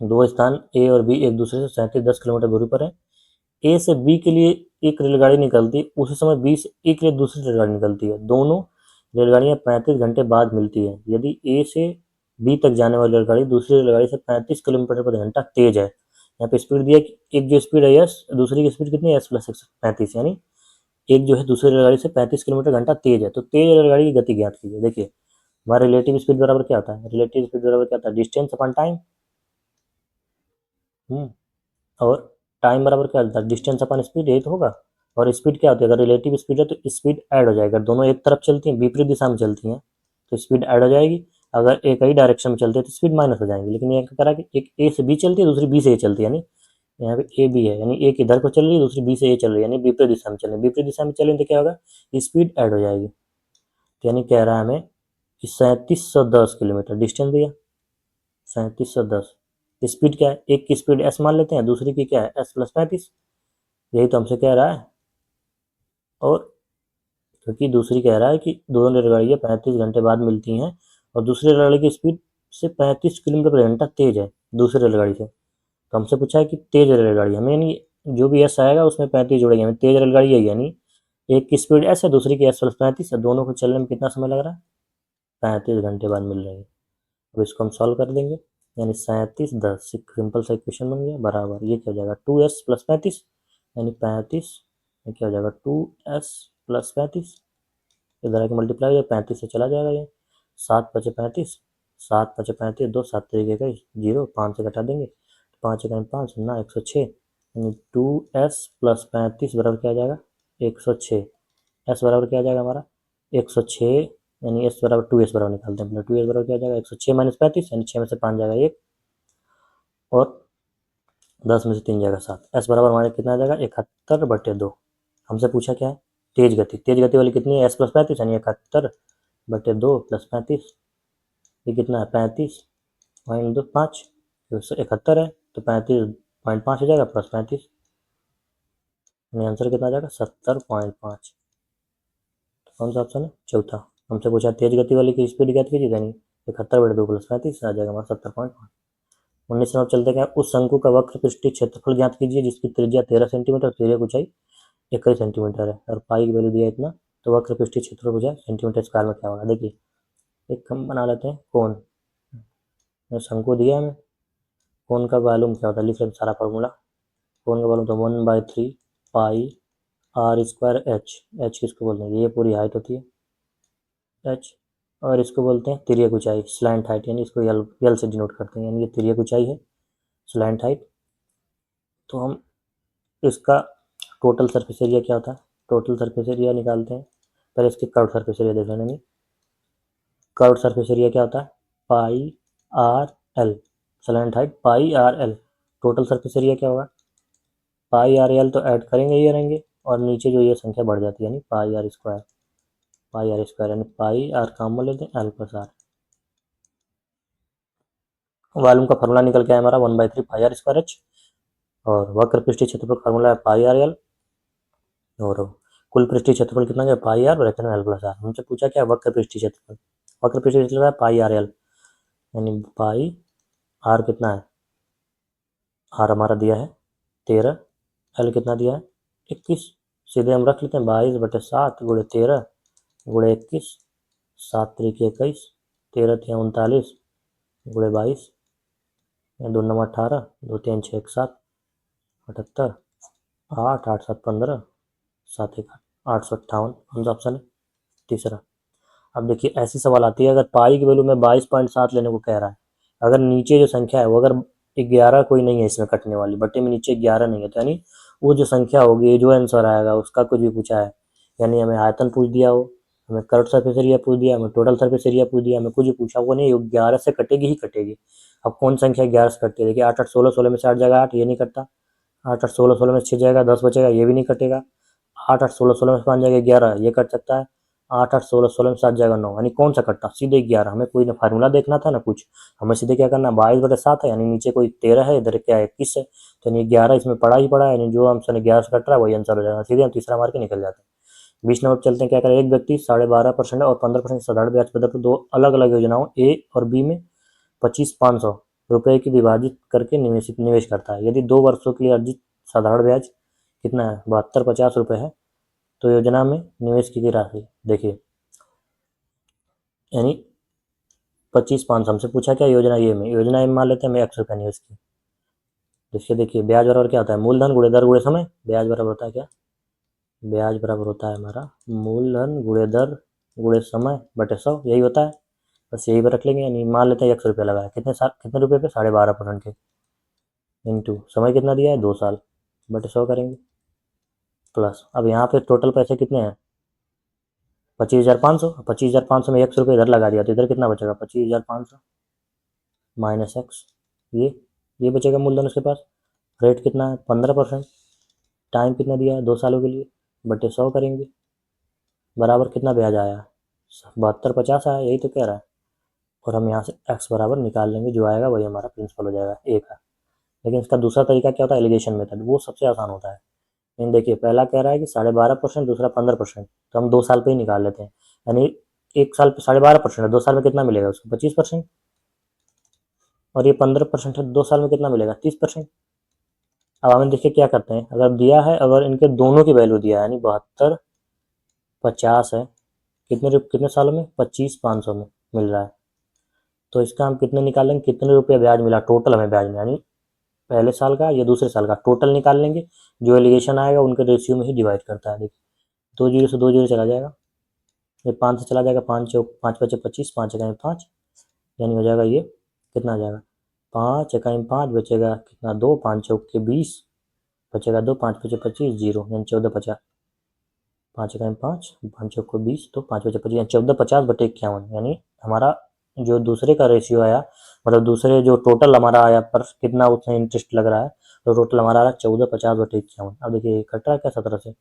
Speaker 1: दो स्थान ए और बी एक दूसरे से 37-10 किलोमीटर दूरी पर है। ए से बी के लिए एक रेलगाड़ी निकलती है, उसी समय बी से ए के लिए दूसरी रेलगाड़ी निकलती है। दोनों रेलगाड़ियाँ 35 घंटे बाद मिलती है। यदि ए से बी तक जाने वाली रेलगाड़ी दूसरी रेलगाड़ी से 35 किलोमीटर प्रति घंटा तेज है। यहाँ पे स्पीड दिया कि एक जो स्पीड है एस, दूसरी की स्पीड कितनी है एस प्लस 35, यानी एक जो है दूसरी रेलगाड़ी से 35 किलोमीटर घंटा तेज है। तो तेज रेलगाड़ी की गति ज्ञात कीजिए। देखिए हमारा रिलेटिव स्पीड बराबर क्या होता है, रिलेटिव स्पीड बराबर क्या होता है, डिस्टेंस अपॉन टाइम। और टाइम बराबर क्या होता है, डिस्टेंस अपॉन स्पीड, यही तो होगा। और स्पीड क्या होती है, अगर रिलेटिव स्पीड है तो स्पीड ऐड हो जाएगा। दोनों एक तरफ चलती हैं, विपरीत दिशा में चलती हैं, तो स्पीड ऐड हो जाएगी। अगर एक ही डायरेक्शन में चलते हैं तो स्पीड माइनस हो जाएगी। लेकिन ये क्या करा कि एक ए से बी चलती है, दूसरी बी से ए चलती है, यानी यहाँ पे ए बी है, यानी एक इधर को चल रही है, दूसरी बी से ए चल रही है, यानी विपरीत दिशा में चल रही है। विपरीत दिशा में चलें तो क्या होगा, स्पीड ऐड हो जाएगी। तो यानी कह रहा है हमें कि 3710 किलोमीटर डिस्टेंस दिया, 3710। स्पीड क्या है, एक की स्पीड एस मान लेते हैं, दूसरी की क्या है एस प्लस 35, यही तो हमसे कह रहा है। और क्योंकि दूसरी कह रहा है कि दोनों रेलगाड़ियाँ 35 घंटे बाद मिलती हैं और दूसरी रेलगाड़ी की स्पीड से 35 किलोमीटर प्रति घंटा तेज है दूसरी रेलगाड़ी से। तो हमसे पूछा है कि तेज रेलगाड़ी, हमें यानी जो भी एस आएगा उसमें 35 जोड़ेंगे, हमें तेज रेलगाड़ी है, यानी एक की स्पीड एस है, दूसरी की एस प्लस 35 है, दोनों को चलने में कितना समय लग रहा है, 35 घंटे बाद मिल रही है। अब इसको हम सॉल्व कर देंगे, यानी 3710 सिंपल सा इक्वेशन बन गया, बराबर ये क्या हो जाएगा 2s प्लस 35, यानी 35, ये क्या हो जाएगा 2s प्लस 35, इधर आके मल्टीप्लाई हो जाएगा, 35 से चला जाएगा ये, 7×5 = 35, 7×5 = 35, 2 7 तरीके का 0, 5 से घटा देंगे, 5 × 5 ना 106, यानी 2s प्लस 35 बराबर क्या आ जाएगा 106। एस बराबर क्या आ जाएगा हमारा 106, यानी एस बराबर 2s बराबर निकालते हैं अपने, 2s बराबर क्या आ जाएगा 106 माइनस 35, यानी 6 में से 5 जाएगा 1, और 10 में से 3 जाएगा 7। एस बराबर हमारे कितना आ जाएगा 71/2। हमसे पूछा क्या है, तेज गति, तेज गति वाली कितनी है एस प्लस 35, यानी 71/2 प्लस 35, ये कितना है 35.5, 71 है तो 35.5 हो जाएगा प्लस 35, यानी आंसर कितना आ जाएगा 70.5। तो कौन सा ऑप्शन है, चौथा। हमसे पूछा तेज गति वाली की स्पीड ज्ञात कीजिए, यानी 71/2 प्लस 35 आ जाएगा हमारा 70.5। 19 में अब चलते हैं, उस शंकु का वक्र पृष्ठीय क्षेत्रफल ज्ञात कीजिए जिसकी त्रिज्या 13 सेंटीमीटर, त्रिज्या की ऊंचाई 21 सेंटीमीटर है, और पाई की वैल्यू दिया इतना। तो वक्र पृष्ठीय क्षेत्रफल पूछा सेंटीमीटर स्क्वायर में क्या होगा। देखिए एक हम बना लेते हैं कोण, शंकु दिया हमें, कोण का वॉल्यूम क्या होता है, लिख लेते सारा फॉर्मूला। कोण का वॉल्यूम तो 1/3 पाई आर स्क्वायर एच, एच किसको बोलते हैं, ये पूरी हाइट होती है एच, और इसको बोलते हैं तिर्यक ऊंचाई, स्लैंट हाइट, यानी इसको यल से डिनोट करते हैं, यानी ये तिर्यक ऊंचाई है, स्लैंट हाइट। तो हम इसका टोटल सरफेस एरिया क्या होता है, टोटल सरफेस एरिया निकालते हैं। पहले इसके कर्व सरफेस एरिया देख लेंगे, कर्व सरफेस एरिया क्या होता है pi r l, slant height pi r l, total surface area क्या होगा पाई आर एल, तो ऐड करेंगे ये रहेंगे, और नीचे जो ये संख्या बढ़ जाती है, यानी pi r square, pi r square, यानी पाई आर काम में लेते हैं एल प्लस आर। वॉल्यूम का फार्मूला निकल के आया हमारा 1/3 पाई आर स्क्वायर एच, और वक्र पृष्ठीय क्षेत्रफल का फार्मूला है पाई आर एल, और कुल पृष्ठीय क्षेत्रफल कितना है पाई आर ब्रैकेट में एल प्लस आर। हमसे पूछा क्या वक्र पृष्ठीय क्षेत्रफल, वक्र पृष्ठीय क्षेत्रफल है पाई आर एल, यानी पाई आर कितना है, आर हमारा दिया है 13, एल कितना दिया है 21, सीधे हम रख लेते हैं 22/7 गुणे 13 गुणे 21, 7 तरीके 21, 13 × 39 गुणे 22, 2 9 18, 2 3 6 1 7, 78, 8 8 7 15, 7 1 858, कौन सा ऑप्शन है तीसरा। अब देखिए ऐसी सवाल आती है, अगर पाई की वैल्यू में 22.7 लेने को कह रहा है, अगर नीचे जो संख्या है वो अगर 11 कोई नहीं है इसमें कटने वाली, बटे में नीचे 11 नहीं है, तो यानी वो जो संख्या होगी जो आंसर आएगा उसका कुछ भी पूछा है, यानी हमें आयतन पूछ दिया हो, हमें कर्व सरफेस एरिया पूछ दिया, हमें टोटल सरफेस एरिया पूछ दिया, हमें कुछ भी पूछा वो नहीं, 11 से कटेगी ही कटेगी। अब कौन संख्या 11 से कटती है, देखिए 8 8 16, 16 में से 8 जाएगा 8, ये नहीं कटता, 8 8 16, 16 में से 6 जाएगा 10 बचेगा, ये भी नहीं कटेगा, 8 8 16, 16 में से 5 जाएगा 11, ये कट सकता है, 8 8 16, 16 में 7 जाएगा 9, यानी कौन सा कटता सीधे 11। हमें कोई ना फार्मूला देखना था ना कुछ, हमें सीधे क्या करना 22/7 है, यानी नीचे कोई 13 है, इधर क्या है 21 है, तो यानी 11 इसमें पड़ा ही पड़ा है, यानी जो आंसर 11 से कट रहा है वही आंसर हो जाएगा, सीधे हम तीसरा मार के निकल जाते हैं। 20 नंबर चलते हैं, क्या करें, एक व्यक्ति 12.5% और 15% साधारण ब्याज पर दो अलग अलग योजनाओं ए और बी में 25,500 रुपए की विभाजित करके निवेश करता है। यदि 2 वर्षों के लिए अर्जित साधारण ब्याज कितना है, 7250 रुपये है। तो योजना में निवेश की राशि देखिए, यानी 25,500 हमसे पूछा क्या, योजना ये में, योजना ए में मान लेते हैं हमें 100 रुपये निवेश की। देखिए ब्याज बराबर क्या होता है, मूलधन गुणे दर गुणे समय। ब्याज बराबर होता है क्या, ब्याज बराबर होता है हमारा मूलधन गुणे दर गुणे समय बटे 100, यही होता है। बस यही पर रख लेंगे, यानी मान लेते हैं 100 रुपये लगा है, कितने रुपये पे, 12.5% के, इंटू समय कितना दिया है, 2 साल, बटे 100 करेंगे। प्लस अब यहाँ पे टोटल पैसे कितने हैं, 25,500। 25,500 में 100 रुपये इधर लगा दिया तो इधर कितना बचेगा, 25,500 माइनस एक्स, ये बचेगा मूलधन उसके पास। रेट कितना है, 15%। टाइम कितना दिया है, 2 सालों के लिए, बटे 100 करेंगे, बराबर कितना ब्याज आया, 7250 आया, यही तो कह रहा है। और हम यहाँ से एक्स बराबर निकाल लेंगे, जो आएगा वही हमारा प्रिंसिपल हो जाएगा, एक है। लेकिन इसका दूसरा तरीका क्या होता है, एलिगेशन मेथड, वो सबसे आसान होता है। लेकिन देखिए पहला कह रहा है कि 12.5%, दूसरा 15%, तो हम 2 साल पे ही निकाल लेते हैं। यानी 1 साल पे 12.5% है, 2 साल में कितना मिलेगा उसको, 25%। और ये 15% है, 2 साल में कितना मिलेगा, 30%। अब हमें देखिए क्या करते हैं, अगर दिया है, अगर इनके दोनों की वैल्यू दिया है, यानी 7250 है, कितने सालों में, 25,500 में मिल रहा है। तो इसका हम कितने निकालेंगे, कितने रुपये ब्याज मिला टोटल हमें ब्याज में, यानी पहले साल का या दूसरे साल का टोटल निकाल लेंगे। जो एलिगेशन आएगा उनके रेशियो में ही डिवाइड करता है। देखिए 2 जीरो से 2 जीरो चला जाएगा, ये 5 से चला जाएगा, 5 चौक 5 बचे 25, 5 इकाई 5, यानी हो जाएगा ये कितना आ जाएगा, 5 इकाई 5 बचेगा कितना, 2, 5 चौक के 20 बचेगा 2, 5 बचे 25, 0, यानी 1450। 5 इकाई 5, 5 चौक को 20, तो 5 बचे 25, यानी 1450 बटे 51, यानी हमारा जो दूसरे का रेशियो आया, मतलब दूसरे जो टोटल हमारा आया पर कितना उसमें इंटरेस्ट लग रहा है, तो टोटल हमारा आ रहा है 1450 बटे 51। अब देखिए कट रहा है क्या, 17 से,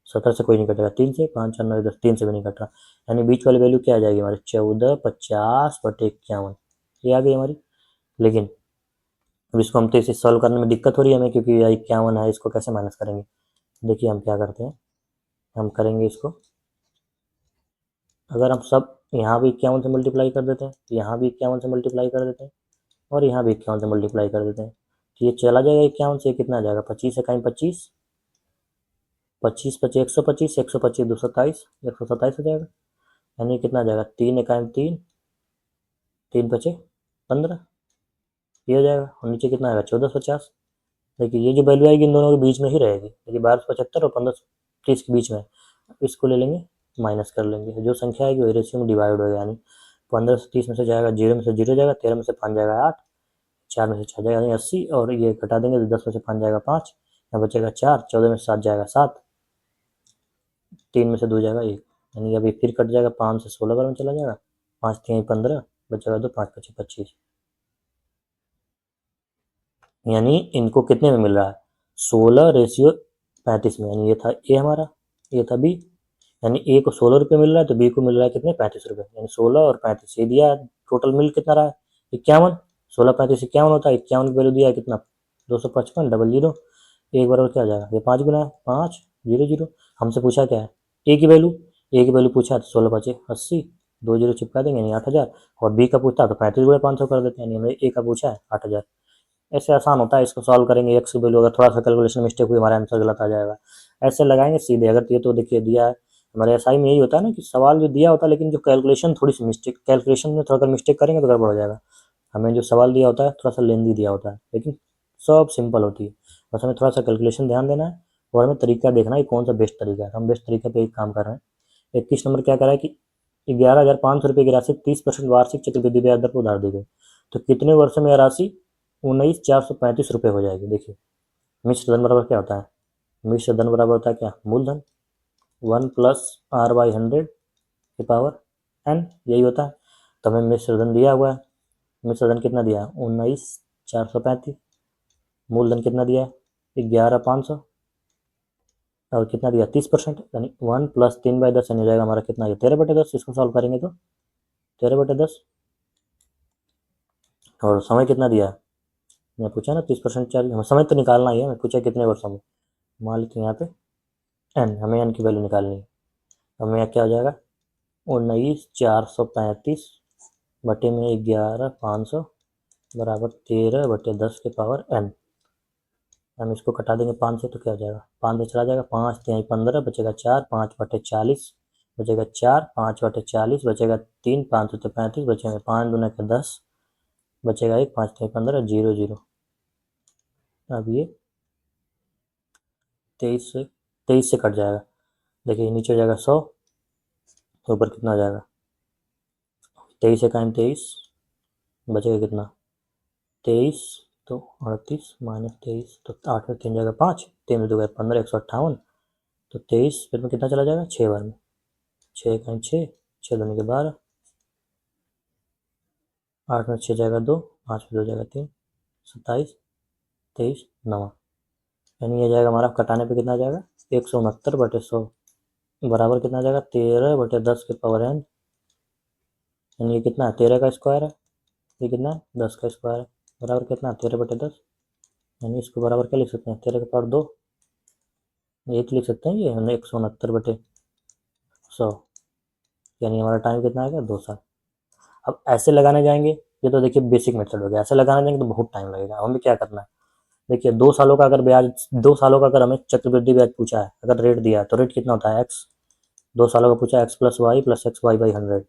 Speaker 1: 17 से कोई नहीं कटेगा, 3 से, 5 9 10, 3 से भी नहीं कट रहा, यानी बीच वाली वैल्यू क्या आ जाएगी हमारी, 1450 बटे 51, ये आ गई हमारी। लेकिन अब इसको हम तो इसे सॉल्व करने में दिक्कत हो रही है हमें, क्योंकि यह 51 है, इसको कैसे माइनस करेंगे। देखिए हम क्या करते हैं, हम करेंगे इसको, अगर हम सब यहाँ भी 51 से मल्टीप्लाई कर देते हैं, यहाँ भी 51 से मल्टीप्लाई कर देते हैं, और यहाँ भी 51 से मल्टीप्लाई कर देते हैं, तो ये चला जाएगा 51 से, कितना आ जाएगा, 25 इकाई 25, 25 पचे 125, 125 227, 127 हो जाएगा, यानी कितना आ जाएगा, 3 इकाई 3, 3 पचे 15, ये हो जाएगा। और नीचे कितना आएगा, 1450। देखिए ये जो वैल्यू आएगी इन दोनों के बीच में ही रहेगी, देखिए 1275 और 1530 के बीच में, इसको ले लेंगे माइनस कर लेंगे, जो संख्या आएगी वही रेशियो में डिवाइड होगा, यानी 1530 में से जाएगा, 0 में से 0 जाएगा, 13 में से 5 जाएगा 8, 4 में से 6 जाएगा, यानी 80, और ये घटा देंगे तो 10 में से 5 जाएगा 5, यहाँ बचेगा 4, 14 में से 7 जाएगा 7, 3 में से 2 जाएगा 1, यानी अभी फिर कट जाएगा, 5 से 16 बार में चला जाएगा, 5 3 15 बचेगा 2, 5 पचे 25, यानी इनको कितने में मिल रहा है, 16:35 में, यानी ये था ए हमारा, ये था बी, यानी ए को 16 रुपये मिल रहा है, तो बी को मिल रहा है कितने, 35 रुपये, यानी 16 और 35 ये दिया है, टोटल मिल कितना रहा है, 51, 16 35 51 होता है, 51 की वैल्यू दिया है कितना, 255 डबल जीरो, एक बार और क्या आ जाएगा, ये 5 गुना है, 5 0 0, हमसे पूछा क्या है, ए की वैल्यू, ए की वैल्यू पूछा है तो 16 बचे 80, 2 जीरो चिपका देंगे यानी 8000, और बी का पूछता है तो 35 गुणे 500 कर देते हैं, यानी हमें ए का पूछा है 8000। ऐसे आसान होता है, इसको सॉल्व करेंगे, एक्स की वैल्यू अगर थोड़ा सा कैलकुलेशन मिस्टेक हुई हमारा आंसर गलत आ जाएगा, ऐसे लगाएंगे सीधे। अगर ये तो देखिए दिया है हमारे एसआई में, यही होता है ना कि सवाल जो दिया होता है, लेकिन जो कैलकुलेशन थोड़ी सी मिस्टेक, कैलकुलेशन में थोड़ा मिस्टेक करेंगे तो गड़बड़ हो जाएगा। हमें जो सवाल दिया होता है थोड़ा सा लेंदी दिया होता है, लेकिन सब सिंपल होती है, बस हमें थोड़ा सा कैलकुलेशन ध्यान देना है, और हमें तरीका देखना है कि कौन सा बेस्ट तरीका है। हम बेस्ट तरीके पे एक काम कर रहे हैं। 21 नंबर क्या करा है कि 11,500 रुपये की राशि 30% वार्षिक चक्रवृद्धि ब्याज दर पर उधार दी गई, तो कितने वर्षों में यह राशि 19,435 रुपये हो जाएगी। देखिए मिश्र धन बराबर क्या होता है, मिश्र धन बराबर होता है क्या, मूलधन 1 प्लस R/100 की पावर n, यही होता है। तो हमें मिश्र धन दिया हुआ है, मिश्र धन कितना दिया है, 19,435, मूलधन कितना दिया है 11,500, और कितना दिया 30%, यानी 1 प्लस 3/10 यानी हो जाएगा हमारा कितना, ये 13/10, इसको सॉल्व करेंगे तो 13/10, और समय कितना दिया है, मैं पूछा ना 30% चार्ज, हमें समय तो निकालना ही है, मैं पूछा कितने वर्षों में, मान लेते हैं यहाँ पे n, हमें n की वैल्यू निकालनी है। हमें यहाँ क्या हो जाएगा, 19,435 बटे में 11,500 बराबर 13/10 के पावर n, हम इसको कटा देंगे 5 से तो क्या हो जाएगा, 5 से चला जाएगा, 5 3 15 बचेगा 4, 5/40 बचेगा 4, 5/40 बचेगा 3, 5 से 35 बचेगा 5 दूना का 10 बचेगा 1, 5 3 15 0 0। अब ये 23 से कट जाएगा। देखिए नीचे हो जाएगा 100, तो ऊपर कितना हो जाएगा 23 से कायम 23 बचेगा कितना 23, तो 38 माइनस 23, तो 8 में 3 जगह 5, 3 में 2 गए 15, 158, तो 23 फिर में कितना चला जाएगा 6 बार में, 6 कायम 6, 6 दूनी के 12, 8 में 6 जाएगा 2, 5 में 2 जाएगा 3, 27, 23 9, यानी ये जाएगा हमारा कटाने पे कितना आ जाएगा 169/100 बराबर कितना आ जाएगा 13/10 के पावर n, यानी ये कितना है 13 का स्क्वायर है, ये कितना है 10 का स्क्वायर है, बराबर कितना 13/10, यानी इसको बराबर क्या लिख सकते हैं 13 के पावर 2, ये तो लिख सकते हैं ये 169/100, यानी हमारा टाइम कितना आएगा 2 साल। अब ऐसे लगाने जाएंगे, ये तो देखिए बेसिक मेथड हो गया, ऐसे लगाने जाएंगे तो बहुत टाइम लगेगा। हमें क्या करना है, देखिए 2 सालों का अगर ब्याज, 2 सालों का अगर हमें चक्रवृद्धि ब्याज पूछा है, अगर रेट दिया है तो रेट कितना होता है एक्स, 2 सालों का पूछा है x plus y plus x y by 100,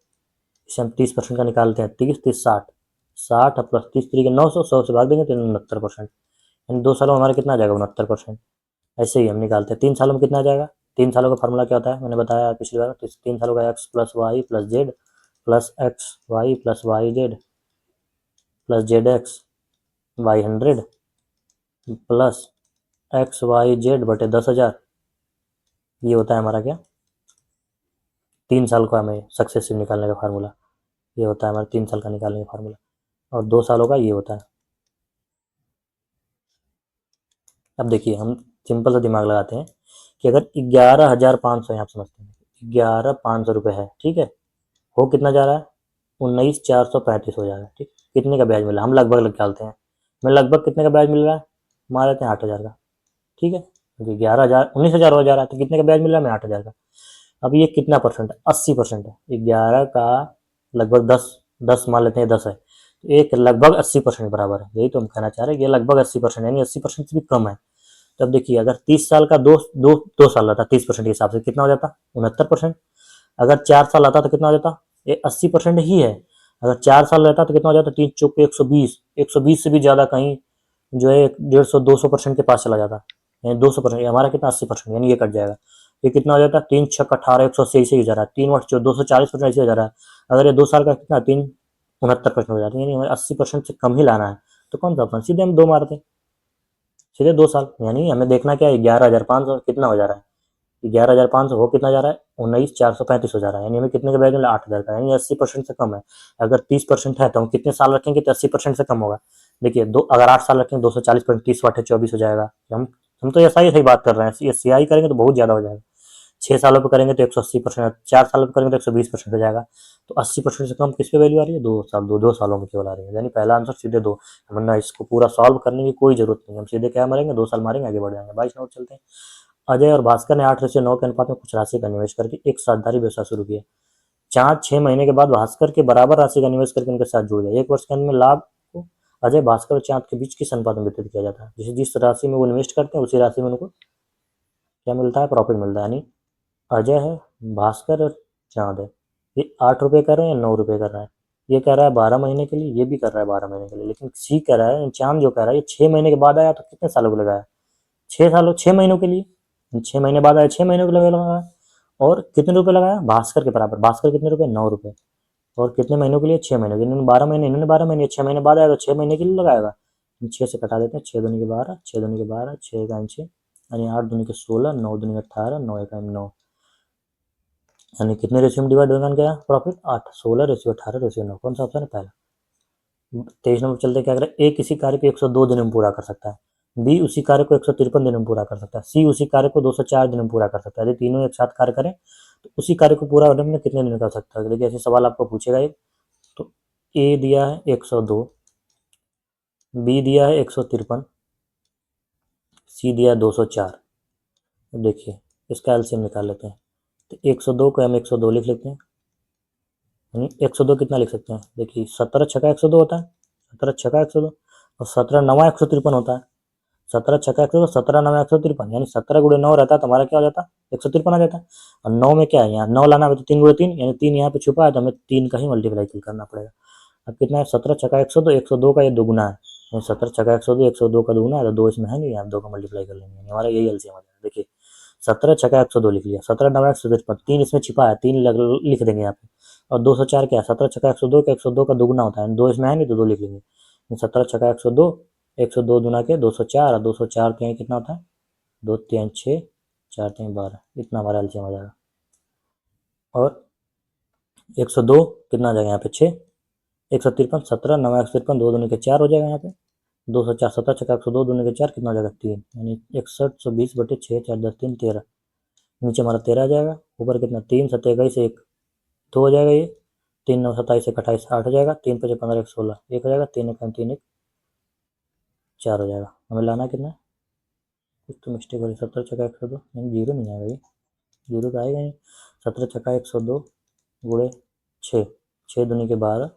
Speaker 1: इसे हम 30% का निकालते हैं, 30 30 60, 60 प्लस 30 3 900, 100 से भाग देंगे तो 69%, यानी 2 सालों में हमारा कितना आ जाएगा 69%। ऐसे ही हम निकालते हैं 3 सालों में कितना आ जाएगा, 3 सालों का फार्मूला क्या होता है मैंने बताया पिछली बार, 3 सालों का x plus y plus z plus x y plus y z plus z x y 100 plus x y z बटे 10,000, ये होता है हमारा क्या 3 साल का हमें सक्सेसिव निकालने का फार्मूला, ये होता है हमारा 3 साल का निकालने का फार्मूला, और 2 सालों का ये होता है। अब देखिए हम सिंपल सा दिमाग लगाते हैं कि अगर 11,500 यहाँ समझते हैं 11,500 रुपये है, ठीक है, हो कितना जा रहा है 19,435 हो जा रहा है, ठीक, कितने का ब्याज मिला हम लगभग निकालते हैं, मैं लगभग कितने का ब्याज मिल रहा है, मान लेते हैं 8,000 का, ठीक है, क्योंकि 11,000 19,000 हो जा रहा है तो कितने का ब्याज मिल रहा है, मैं 8,000 का। अब ये कितना परसेंट है 80% है, 11 का लगभग 10 मान लेते हैं 10 है, तो एक लगभग 80% बराबर है, यही तो हम कहना चाह रहे हैं, ये लगभग 80% यानी 80% से भी कम है। तो अब देखिए अगर 30 साल का दो साल रहता 30% के हिसाब से कितना हो जाता 69%, अगर 4 साल आता तो कितना हो जाता, ये 80% ही है, अगर 4 साल रहता तो कितना हो जाता 3 चौके 120, 120 से भी ज़्यादा कहीं जो है 150-200% के पास चला जाता, यानी 200%, हमारा कितना 80%, यानी ये कट जाएगा, ये कितना हो जाता 3 छक 18 180 ऐसे ही हो जा रहा है, 3 8 240% ऐसे हो जा रहा है, अगर ये 2 साल का कितना 69% हो जाता है, यानी हमें 80% से कम ही लाना है, तो कौन सा ऑप्शन, सीधे हम 2 मारते हैं, सीधे 2 साल, यानी हमें देखना क्या है 11,500 कितना हो जा रहा है, 11,500 हो कितना जा रहा है 19,435 हो जा रहा है, यानी हमें कितने का ब्याज मिला 8,000 का, यानी 80% से कम है। अगर 30% है तो हम कितने साल रखेंगे तो 80% से कम होगा, देखिए दो अगर 8 साल रखेंगे 240 30 वाटे 24 हो जाएगा, हम तो ऐसा ही सही बात कर रहे हैं, ये सीआई करेंगे तो बहुत ज़्यादा हो जाएगा, 6 सालों पर करेंगे तो 180%, 4 सालों पर करेंगे तो 120% हो जाएगा, तो 80% से कम किस पे वैल्यू आ रही है 2 सालों में केवल आ रही है, यानी पहला आंसर सीधे 2, वरना इसको पूरा सॉल्व करने की कोई जरूरत नहीं, हम सीधे क्या मारेंगे 2 साल मारेंगे आगे बढ़ जाएंगे। 22 नंबर चलते हैं, अजय और भास्कर ने 8:9 के अनुपात में कुछ राशि का निवेश करके एक साझेदारी व्यवसाय शुरू किया, चार 6 महीने के बाद भास्कर के बराबर राशि का निवेश करके उनके साथ जुड़ गया, 1 वर्ष के अंत में लाभ को अजय भास्कर और चांद के बीच किस अनुपात में वितरित किया जाता है, जिस राशि में वो इन्वेस्ट करते हैं उसी राशि में उनको क्या मिलता है प्रॉफिट मिलता है, यानी अजय है भास्कर और चांद है, ये 8 रुपये कर रहे हैं या 9 रुपये कर रहा है, ये कह रहा है 12 महीने के लिए, ये भी कर रहा है 12 महीने के लिए, लेकिन सी कह रहा है चांद जो कह रहा है ये 6 महीने के बाद आया तो कितने सालों को लगाया 6 सालों 6 महीनों के लिए, 6 महीने बाद आया 6 महीनों के लिए लगाया, और कितने रुपए लगाया भास्कर के बराबर, भास्कर कितने रुपए 9 रुपये, और कितने महीनों के लिए 6 महीनों के, इन्होंने 12 महीने इन्होंने 12 महीने 6 महीने बाद आया तो 6 महीने के लिए लगाएगा, 6 से कटा देते हैं, 6 दूनी के 12 6 दूनी के 12 6 का 6, यानी 8 दूनी के 16 9 दूनी के 18 9 का 9, यानी कितने रेशियो में डिवाइड होगा क्या प्रॉफिट 8, 16:18:9, कौन सा ऑप्शन है पहला। 23 नंबर चलते क्या करें, ए किसी कार्य को 102 दिन में पूरा कर सकता है, बी उसी कार्य को 153 दिन में पूरा कर सकता है, सी उसी कार्य को 204 दिन में पूरा कर सकता है, यदि तीनों एक साथ कार्य करें तो उसी कार्य को पूरा होने में कितने दिन में कर सकता है, देखिए ऐसे सवाल आपको पूछेगा एक, तो ए दिया है 102, बी दिया है 153, सी दिया है 204, देखिए इसका एलसीएम निकाल लेते हैं, तो 102 को हम 102 लिख लेते हैं, यानी 102 कितना लिख सकते हैं, देखिए 17 छका 102 होता है, 17 छका 102, और 17 नवा 153 होता है, 17 छक्का 100, 17 9 153, यानी 17 गुणे 9 रहता तो हमारा क्या हो जाता, 153 आ जाता। और 9 में क्या है, यहाँ 9 लाना है तो 3 गुणे 3, यानी 3 यहाँ पे छुपा है तो हमें 3 का ही मल्टीप्लाई करना पड़ेगा। अब कितना है, 17 छक्का 102, 102 का ये दोगुना है, 17 छक्का 102, 102 का दोगुना है तो 2 इसमें है नहीं, आप 2 का मल्टीप्लाई कर लेंगे, हमारा यही एलसीएम आ जाएगा। देखिए 17 छक्का 102 लिख लिया, 17 9 153, 3 इसमें छिपा है, 3 लिख देंगे यहाँ पे। और 204 क्या है, 17 छक्का 102 का 102 का दोगुना होता है, 2 इसमें है नहीं तो 2 लिख लेंगे। 17 छक्का 102, 102 दुना के 204, और 204 के कितना होता है, 2 3 6, 4 3 12, इतना हमारा एलसीएम आ जाएगा। और 102 कितना आ जाएगा यहाँ पे 6, 153, 17 9 153, 2 दूनी के 4 हो जाएगा यहाँ पे, 204, 17 छक्का 102 दूनी के 4 कितना हो जाएगा 3, यानी 6120 बटे 6 4 10 3 13, नीचे हमारा 13 आ जाएगा, ऊपर कितना 3 7 21 1 2 हो जाएगा, ये 3 9 27 1 28 8 हो जाएगा, 3 5 15 1 16 1 हो जाएगा, 3 1 3 1 4 हो जाएगा। हमें लाना कितना, कुछ तो मिस्टेक हो रही है, 17 छक्का 102, यानी जीरो नहीं आएगा, ये जीरो तो आएगा नहीं। 17 छक्का 102 गुणे 6, 6 दूनी के 12,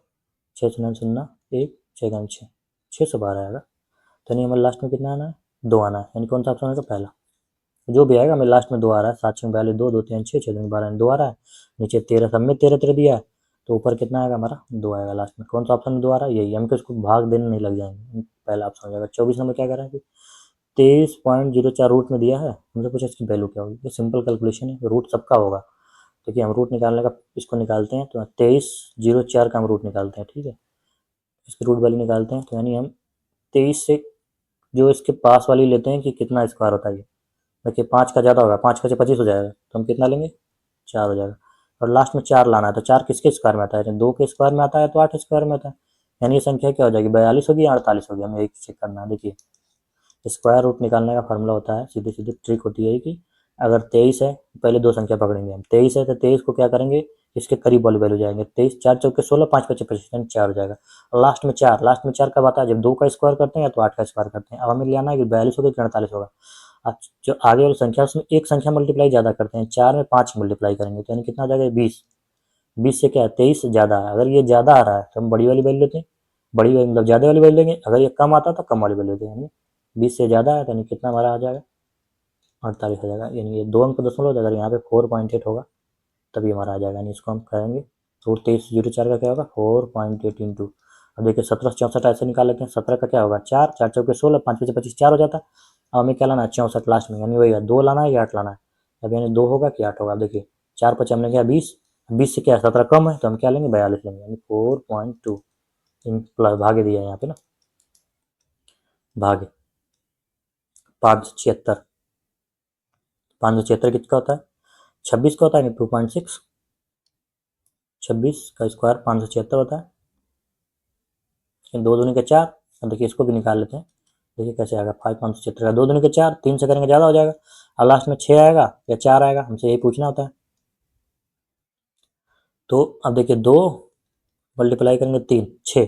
Speaker 1: 6 0 0 1 6 का 6, 612 आएगा। तो नहीं, हमें लास्ट में कितना आना है, 2 आना है, यानी कौन सा ऑप्शन आएगा, पहला। जो भी आएगा हमें लास्ट में 2 आ रहा है, 7 6 42 2 2 3 6 6 12 2 आ रहा है, नीचे 13 सब में 13 13 दिया है, तो ऊपर कितना आएगा हमारा 2 आएगा लास्ट में। कौन सा ऑप्शन में 2 आ रहा है, यही, हमको इसको भाग देने नहीं लग जाएंगे, पहला ऑप्शन हो जाएगा। 24 नंबर क्या कर रहा है, 23.04 रूट में दिया है, हमसे पूछा इसकी वैल्यू क्या होगी, ये सिंपल कैलकुलेशन है, रूट सबका होगा। देखिए हम रूट निकालने का इसको निकालते हैं, तो 2304 का हम रूट निकालते हैं, ठीक है, इसकी रूट वैल्यू निकालते हैं, तो यानी हम 23 से जो इसके पास वाली लेते हैं कि कितना स्क्वायर होता है ये, देखिए 5 का ज़्यादा होगा, 5 का से 25 हो जाएगा, तो हम कितना लेंगे, 4 हो जाएगा। और लास्ट में 4 लाना है, तो 4 किसके स्क्वायर में आता है, 2 के स्क्वायर में आता है तो 8 स्क्वायर में आता है, यानी ये संख्या क्या हो जाएगी, 42 होगी या 48 होगी, हमें एक चेक करना है। देखिए स्क्वायर रूट निकालने का फॉर्मूला होता है, सीधे सीधे ट्रिक होती है कि अगर 23 है, पहले 2 संख्या पकड़ेंगे हम, 23 है तो 23 को क्या करेंगे, इसके करीब वाली वैल्यू जाएंगे, 23 4 चौके 16, 5 5 25, यानी 4 हो जाएगा। और लास्ट में 4, लास्ट में 4 कब आता है, जब 2 का स्क्वायर करते हैं या तो 8 का स्क्वायर करते हैं। अब हमें लेना है कि 42 होगा कि 48 होगा। अब जो आगे वाली संख्या उसमें एक संख्या मल्टीप्लाई ज़्यादा करते हैं, 4 में 5 मल्टीप्लाई करेंगे, तो यानी कितना आ जाएगा 20, 20 से क्या है 23 ज़्यादा है, अगर ये ज़्यादा आ रहा है तो हम बड़ी वाली वैल्यू लेते हैं, बड़ी वाली मतलब ज़्यादा वाली वैल्यू लेंगे, अगर ये कम आता है तो कम वाली वैल्यू लेते हैं, यानी 20 से ज़्यादा है तो यानी कितना हमारा आ जाएगा 48 हो जाएगा, यानी ये 2 अंक दशमलव, अगर यहाँ पे 4.8 होगा तभी हमारा आ जाएगा, यानी इसको हम करेंगे तो 2304 का क्या होगा 4.8 इंटू, अब देखिए 1764 ऐसे निकाल लेते हैं, 17 का क्या होगा 4 4 चौके 16, 5 5 25 4 हो जाता है। अब हमें क्या लाना है 64 लास्ट में, यानी वही है 2 लाना है या 8 लाना है, अब यानी 2 होगा कि 8 होगा। देखिए 4 5 हमने क्या 20, 20 से क्या 17 कम है तो हम क्या लेंगे 42 लेंगे, यानी 4.2 प्लस भागे दिया है यहाँ पे ना, भागे 576, 576 कितना होता है 26 का होता है, 2.6, 26 का स्क्वायर 576 होता है, 2 दूनी के 4, अब देखिए इसको भी निकाल लेते हैं, देखिए कैसे आएगा 576 का 2 दूनी के 4, 3 से करेंगे ज़्यादा हो जाएगा, और लास्ट में 6 आएगा या 4 आएगा, हमसे यही पूछना होता है। तो अब देखिए 2 मल्टीप्लाई करेंगे 3 6,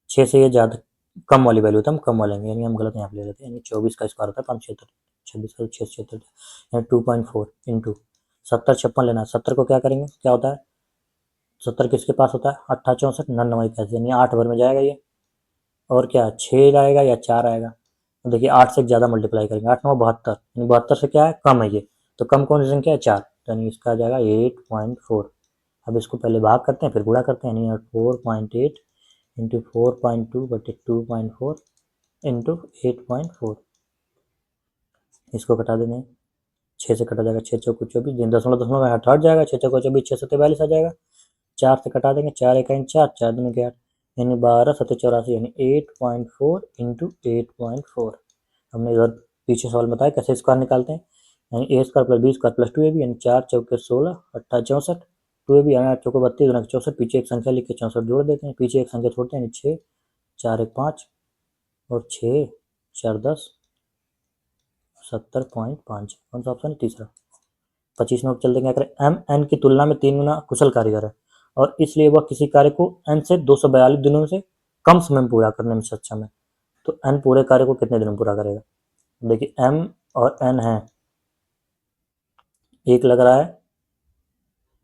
Speaker 1: 6 से ये ज़्यादा कम वाली वैल्यू था, हम कम वाले लेंगे, यानी हम गलत यहाँ पे ले लेते हैं, यानी 24 का स्क्वायर होता है 576, 26 का 676, यानी 2.4 इंटू 70 56 लेना है, 70 को क्या करेंगे क्या होता है 70 किसके पास होता है 8 64 99 कैसे, यानी 8 भर में जाएगा ये, और क्या 6 आएगा या 4 आएगा, तो देखिए 8 से ज़्यादा मल्टीप्लाई करेंगे, 8 9 72, यानी 72 से क्या है कम है ये, तो कम कौन सी संख्या है 4, तो यानी इसका आ जाएगा 8.4। अब इसको पहले भाग करते हैं फिर गुणा करते हैं, यानी 4.8 इंटू 4.2 बटे 2.4 इंटू 8.4, इसको कटा देंगे 6 से कटा जाएगा, 6 चौको 24, दिन दशमलव दशमलव में हट जाएगा, 6 चौको 24 6 सत्ते 42 आ जाएगा, 4 से कटा देंगे, 4 एक 4 4 दूनी के 8, यानी 12 सत्ते 84, यानी 8.4 इंटू 8.4। हमने इधर पीछे सवाल बताया कैसे स्क्वायर निकालते हैं, यानी a square plus b square plus 2ab, यानी 4 चौके 16 18 64, 2ab यानी 8 चौको 32 गुना 64, पीछे एक संख्या लिख के 64 जोड़ देते हैं, पीछे एक संख्या छोड़ते हैं, यानी 6 4 1 5 और 6 4 10 70.5, कौन सा ऑप्शन है तीसरा। 25 में चल देंगे, क्या एम एन की तुलना में 3 गुना कुशल कारीगर है और इसलिए वह किसी कार्य को एन से 242 दिनों से कम समय में पूरा करने में सक्षम है, तो एन पूरे कार्य को कितने दिनों में पूरा करेगा। देखिए एम और एन है, एक लग रहा है,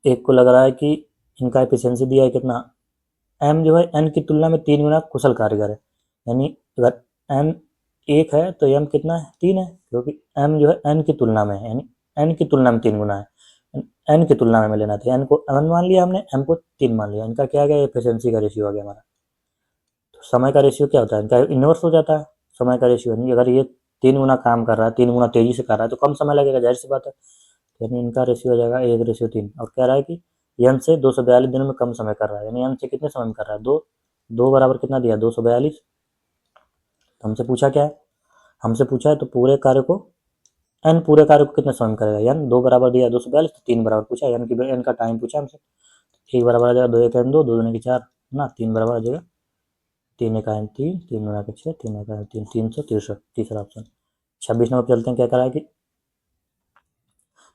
Speaker 1: एक को लग रहा है कि इनका एफिशिएंसी दिया है कितना, एम जो है एन की तुलना में 3 गुना कुशल कारीगर है, यानी अगर एन 1 है तो m कितना है 3 है, क्योंकि m जो है n की तुलना में है, यानी n की तुलना में 3 गुना है, n की तुलना में लेना था, n को n मान लिया हमने, m को 3 मान लिया, इनका क्या आ गया, एफिशिएंसी का रेशियो आ गया हमारा। तो समय का रेशियो क्या होता है, इनका इन्वर्स हो जाता है समय का रेशियो, यानी अगर ये 3 गुना काम कर रहा है, 3 गुना तेजी से कर रहा है तो कम समय लगेगा, जाहिर सी बात है, यानी इनका रेशियो हो जाएगा 1:3। और कह रहा है कि n से 242 दिनों में कम समय कर रहा है, यानी n से कितने समय में कर रहा है, 2 बराबर कितना दिया 242। हमसे पूछा क्या है, हमसे पूछा है तो पूरे कार्य को n पूरे कार्य को कितने समय में करेगा, n 2 बराबर दिया 242, तो 3 बराबर पूछा, n की n का टाइम पूछा हमसे, 1 बराबर आ जाएगा 2 1 2 2 दूनी की 4 ना, 3 बराबर आ जाएगा 3 1 3 3 गुना के 6 3 1 3 363, तीसरा ऑप्शन। 26 नंबर चलते हैं, क्या करा है कि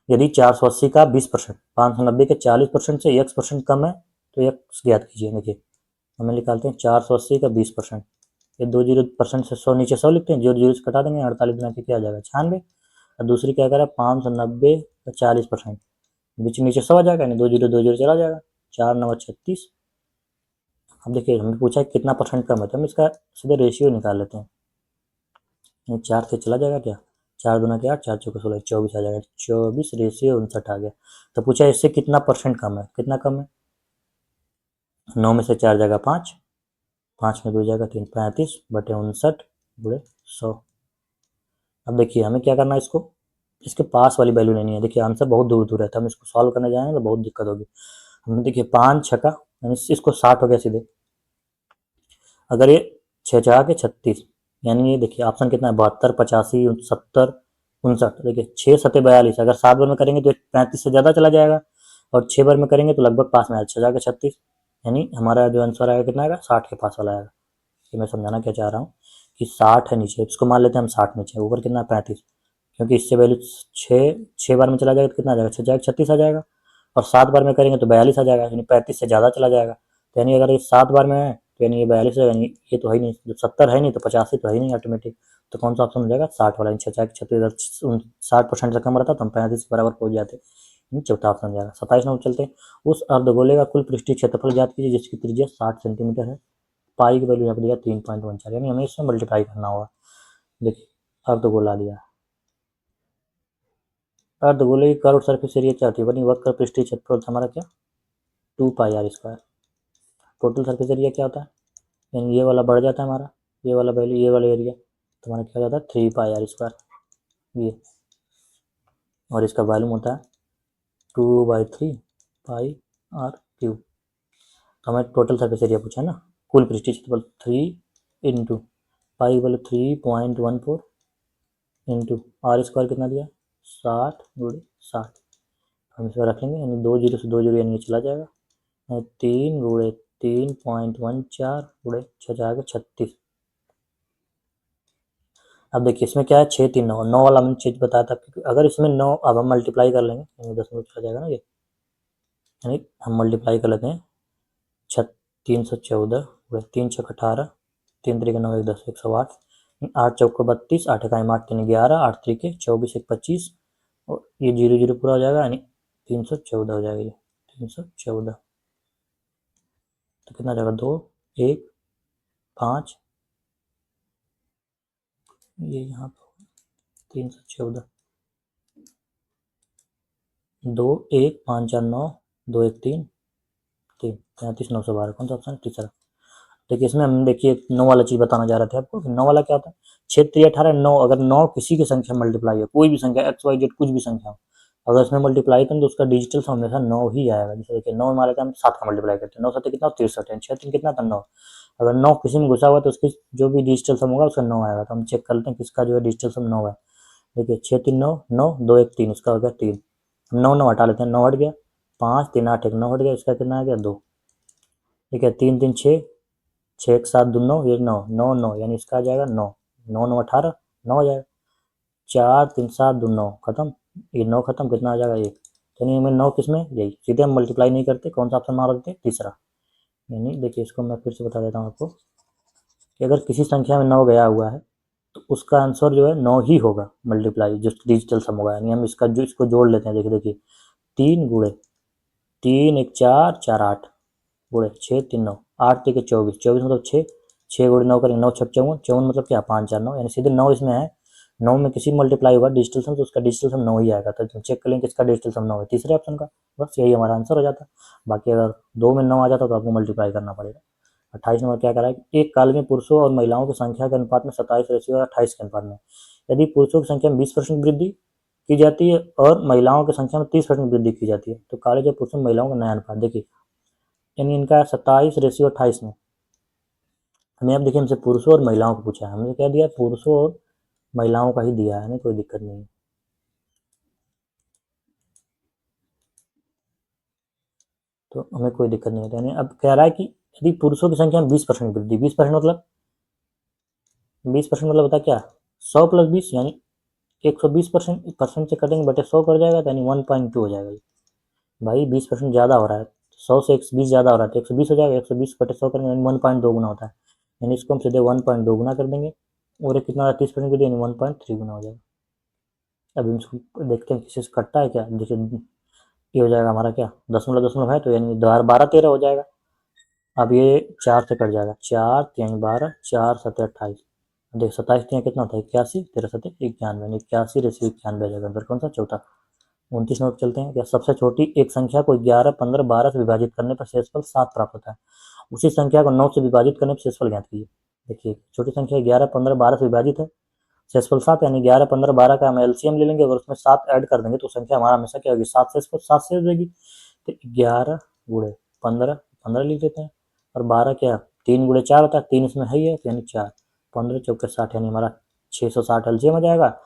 Speaker 1: यदि 480 का 20%, 590 के 40% से x% कम है तो x ज्ञात कीजिए। देखिए हमें निकालते हैं 480 का 20%, ये 2 0% से 100 नीचे 100 लिखते हैं, 0 0 से कटा देंगे, 48 गुना के क्या आ जाएगा 96। और दूसरी क्या करा 590 का 40%, बीच नीचे 100 आ जाएगा, यानी 2 0 2 0 चला जाएगा, 4 9 36। अब देखिए हमें पूछा है कितना परसेंट कम है, तो हम इसका सीधे रेशियो निकाल लेते हैं, ये 4 से चला जाएगा क्या, 4 दूना के 8 4 चौके 16 24 आ जाएगा, 24 रेशियो 59 आ गया। तो पूछा इससे कितना परसेंट कम है, कितना कम है, 9 में से 4 जाएगा 5, 5 में 2 जाएगा 3, 35 बटे 59 बुढ़े 100। अब देखिए हमें क्या करना है, इसको इसके पास वाली वैल्यू लेनी है। देखिए आंसर बहुत दूर दूर है, तो हम इसको सॉल्व करने जाएंगे तो बहुत दिक्कत होगी। हमें देखिए 5 छक्का, यानी इसको 60 हो गया सीधे, अगर ये 6 चढ़ा के 36, यानी ये देखिए ऑप्शन कितना है 72 85 70 59। देखिए 6 सत्ते 42, अगर 7 बार में करेंगे तो 35 से ज़्यादा चला जाएगा, और 6 बार में करेंगे तो लगभग पास में आएगा, 6 जाके 36, यानी हमारा जो आंसर आएगा कितना आएगा 60 के पास वाला आएगा। ये मैं समझाना क्या चाह रहा हूँ कि 60 है नीचे, इसको मान लेते हैं हम 60 नीचे, ऊपर कितना 35, क्योंकि इससे वैल्यू 6 बार में चला जाएगा तो कितना आ जाएगा 6 जाएगा 36 आ जाएगा, और 7 बार में करेंगे तो 42 आ जाएगा, यानी 35 से ज़्यादा चला जाएगा। तो यानी अगर ये 7 बार में है तो यानी ये 42 है, यानी ये तो है ही नहीं, जब 70 है नहीं तो 85 तो है ही नहीं ऑटोमेटिक। तो कौन सा ऑप्शन हो जाएगा 60 वाला, 36 60% से कम रहता तो हम 35 के बराबर पहुंच जाते, चौथा ऑप्शन हो जाएगा। 27 नंबर चलते हैं, उस अर्धगोले का कुल पृष्ठीय क्षेत्रफल ज्ञात कीजिए जिसकी त्रिज्या 60 सेंटीमीटर है। पाई की वैल्यू यहाँ पर दिया 3.14, यानी हमें इसमें मल्टीप्लाई करना होगा। देखिए अर्धगोला दिया, अर्धगोले की कर्व सरफेस एरिया क्या होती है, बनी वक्र पृष्ठीय क्षेत्रफल हमारा क्या 2πr²। टोटल सरफेस एरिया क्या होता है, यानी ये वाला बढ़ जाता है हमारा, ये वाला वैल्यू ये वाला एरिया, तो हमारा क्या हो जाता है 3πr², ये, और इसका वॉल्यूम होता है 2/3πr³। तो हमें टोटल सरफेस एरिया पूछा है ना, कुल पृष्ठीय क्षेत्रफल 3 इंटू पाई वाले 3.14 इंटू r² कितना दिया 60/60, हम इसमें रख लेंगे, यानी 2 0 से 2 0 यानी ये चला जाएगा, 3/3.14 गुणे 6 जाएगा 36। अब देखिए इसमें क्या है 6 3 9, 9 वाला मैंने चीज बताया था, क्योंकि अगर इसमें 9 अब हम मल्टीप्लाई कर लेंगे, यानी 10 में चला जाएगा ना ये, यानी हम मल्टीप्लाई कर लेते हैं 314 गुणे 3 6 18, 3 3 9 1 10 108, 8 चौको 32, 8 का 8 3 11, 8 3 के 24 1 25, और ये 0 0 पूरा हो जाएगा, यानी 314 हो जाएगा, ये 314। तो कितना जाएगा 2 1 5, ये यहाँ पर 314, 2 1 5 4 9 2 1 3 3 35 912, कौन सा ऑप्शन तीसरा। देखिए इसमें हम देखिए 9 वाला चीज़ बताना जा रहे थे आपको, 9 वाला क्या होता है 6 3 18 9, अगर 9 किसी की संख्या मल्टीप्लाई है, कोई भी संख्या एक्स वाई जेड कुछ भी संख्या हो, अगर इसमें मल्टीप्लाई करें तो उसका डिजिटल सम हमेशा 9 ही आएगा। जैसे देखिए 9 हमारे हम 7 का मल्टीप्लाई करते हैं, 9 7 कितना 63 है, 6 3 कितना था 9, अगर 9 किसी में घुसा हुआ तो उसकी जो भी डिजिटल सम होगा उसका 9 आएगा। तो हम चेक कर लेते हैं किसका जो है डिजिटल सम 9 है। देखिए 6 3 9 9 2 1 3, इसका हो गया 3, 9 9 हटा लेते हैं, 9 हट गया, 5 3 8 1 9 हट गया, इसका कितना आ गया 2, ठीक है 3 3 6 6 1 7 2 9, ये 9 9 9, यानी इसका आ जाएगा 9 9 9 18 9 हो जाएगा, 4 3 7 2 9 खत्म, ये 9 खत्म, कितना आ जाएगा 1, यानी हमें 9 किस में यही, सीधे हम मल्टीप्लाई नहीं करते, कौन सा ऑप्शन मार देते तीसरा। यानी देखिए इसको मैं फिर से बता देता हूँ आपको कि अगर किसी संख्या में 9 गया हुआ है तो उसका आंसर जो है 9 ही होगा मल्टीप्लाई, जो डिजिटल सम होगा, यानी हम इसका जो इसको जोड़ लेते हैं। देखिए देखिए 3 गुणे 3 1 4 4 8 गुणे 6 3 9 8 3 24 24 मतलब 6 6 गुणे 9 करेंगे, 9 छक 54, 54 मतलब क्या 5 4 9, यानी सीधे 9 इसमें है, 9 में किसी मल्टीप्लाई होगा डिजिटल सम, तो उसका डिजिटल सम 9 ही आएगा। तो चेक कर लेंगे किसका डिजिटल सम 9 है, तीसरे ऑप्शन का। बस यही हमारा आंसर हो जाता। बाकी अगर 2 में 9 आ जाता तो आपको मल्टीप्लाई करना पड़ेगा। 28 नंबर क्या करा है कि एक काल में पुरुषों और महिलाओं की संख्या के अनुपात में 27 रेशियो 28 के अनुपात में यदि पुरुषों की संख्या में 20% वृद्धि की जाती है और महिलाओं की संख्या में 30% वृद्धि की जाती है, तो काले जो पुरुषों और महिलाओं का नया अनुपात देखिए, यानी इनका 27:28 में। हमें अब देखिए हमसे पुरुषों और महिलाओं को पूछा है, हमने क्या दिया, पुरुषों और महिलाओं का ही दिया है, नहीं कोई दिक्कत नहीं है। तो हमें कोई दिक्कत नहीं होती। यानी अब कह रहा है कि यदि पुरुषों की संख्या में 20% वृद्धि, 20% मतलब 20% मतलब होता क्या, 100 + 20 यानी 120%, परसेंट से कटेंगे बटे 100 कर जाएगा, तो यानी 1.2 हो जाएगा। भाई 20% ज़्यादा हो रहा है, 100 से 120 ज़्यादा हो रहा है तो 120 हो जाएगा, 120 बटे 100 करेंगे यानी 1.2 गुना होता है, यानी इसको हम सीधे 1.2 गुना कर देंगे, और एक कितना 30% के लिए यानी 1.3 गुना हो जाएगा। अब हम इसको देखते हैं किसी से कटता है क्या, देखिए ये हो जाएगा हमारा क्या, दशमलव दशमलव है तो यानी 12 13 हो जाएगा। अब ये 4 से कट जाएगा, 4 3 12, 4 7 28, देख 27 3 कितना होता है 81, 13 7 91, 81/91 आ जाएगा। अंदर कौन सा, चौथा। 29 नंबर चलते हैं, क्या सबसे छोटी एक संख्या को 11 15 12 से विभाजित करने पर शेषफल 7 प्राप्त होता है, उसी संख्या को 9 से विभाजित करने पर शेषफल ज्ञात कीजिए। देखिए छोटी संख्या 11 15 12 से विभाजित है, शेषफल 7, यानी 11 15 12 का हम एलसीएम ले लेंगे, अगर उसमें 7 ऐड कर देंगे तो संख्या हमारा हमेशा क्या होगी, 7 शेषफल 7 से हो जाएगी। तो 11 गुणे 15, 15 लिख देते हैं, और 12 क्या 3 गुणे 4 होता है, 3 इसमें है ही है, यानी 4, 15 चौके 60, यानी हमारा 660 एलसीएम आ जाएगा।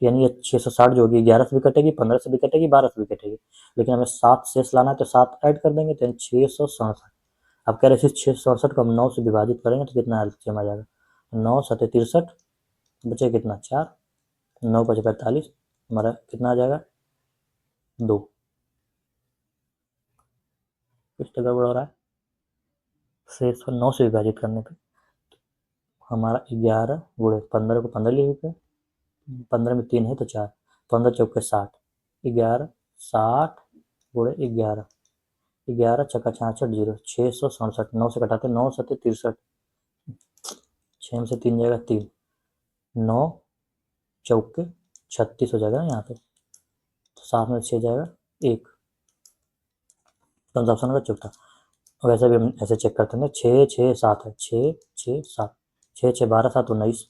Speaker 1: यानी ये 660 जो होगी 11 से भी कटेगी, 15 से भी कटेगी, 12 से भी कटेगी, लेकिन हमें 7 शेष लाना है तो 7 ऐड कर देंगे, तो 667। अब कह रहे 667 को हम 9 से विभाजित करेंगे तो कितना एलसीएम आ जाएगा, 9 7 63, बचे कितना 4, 9 5 45, हमारा कितना आ जाएगा 2। कुछ तो गड़बड़ हो रहा है, शेष को 9 से विभाजित करने पे हमारा 11 गुणे 15 को 15 लिख लेते हैं, 15 में 3 है तो 4, 15 चौके 60, 11 60 गुणे 11, 11 छक्का 66 जीरो, 667, 9 से कटाते 9 7 63, 6 में से 3 जाएगा 3, 9 चौके 36 हो जाएगा ना यहाँ पे, तो 7 में 6 जाएगा 1, कौन सा ऑप्शन होगा, चौथा। वैसे भी हम ऐसे चेक करते हैं, 6 6 7 है, 6 6 7, 6 6 12 7 19,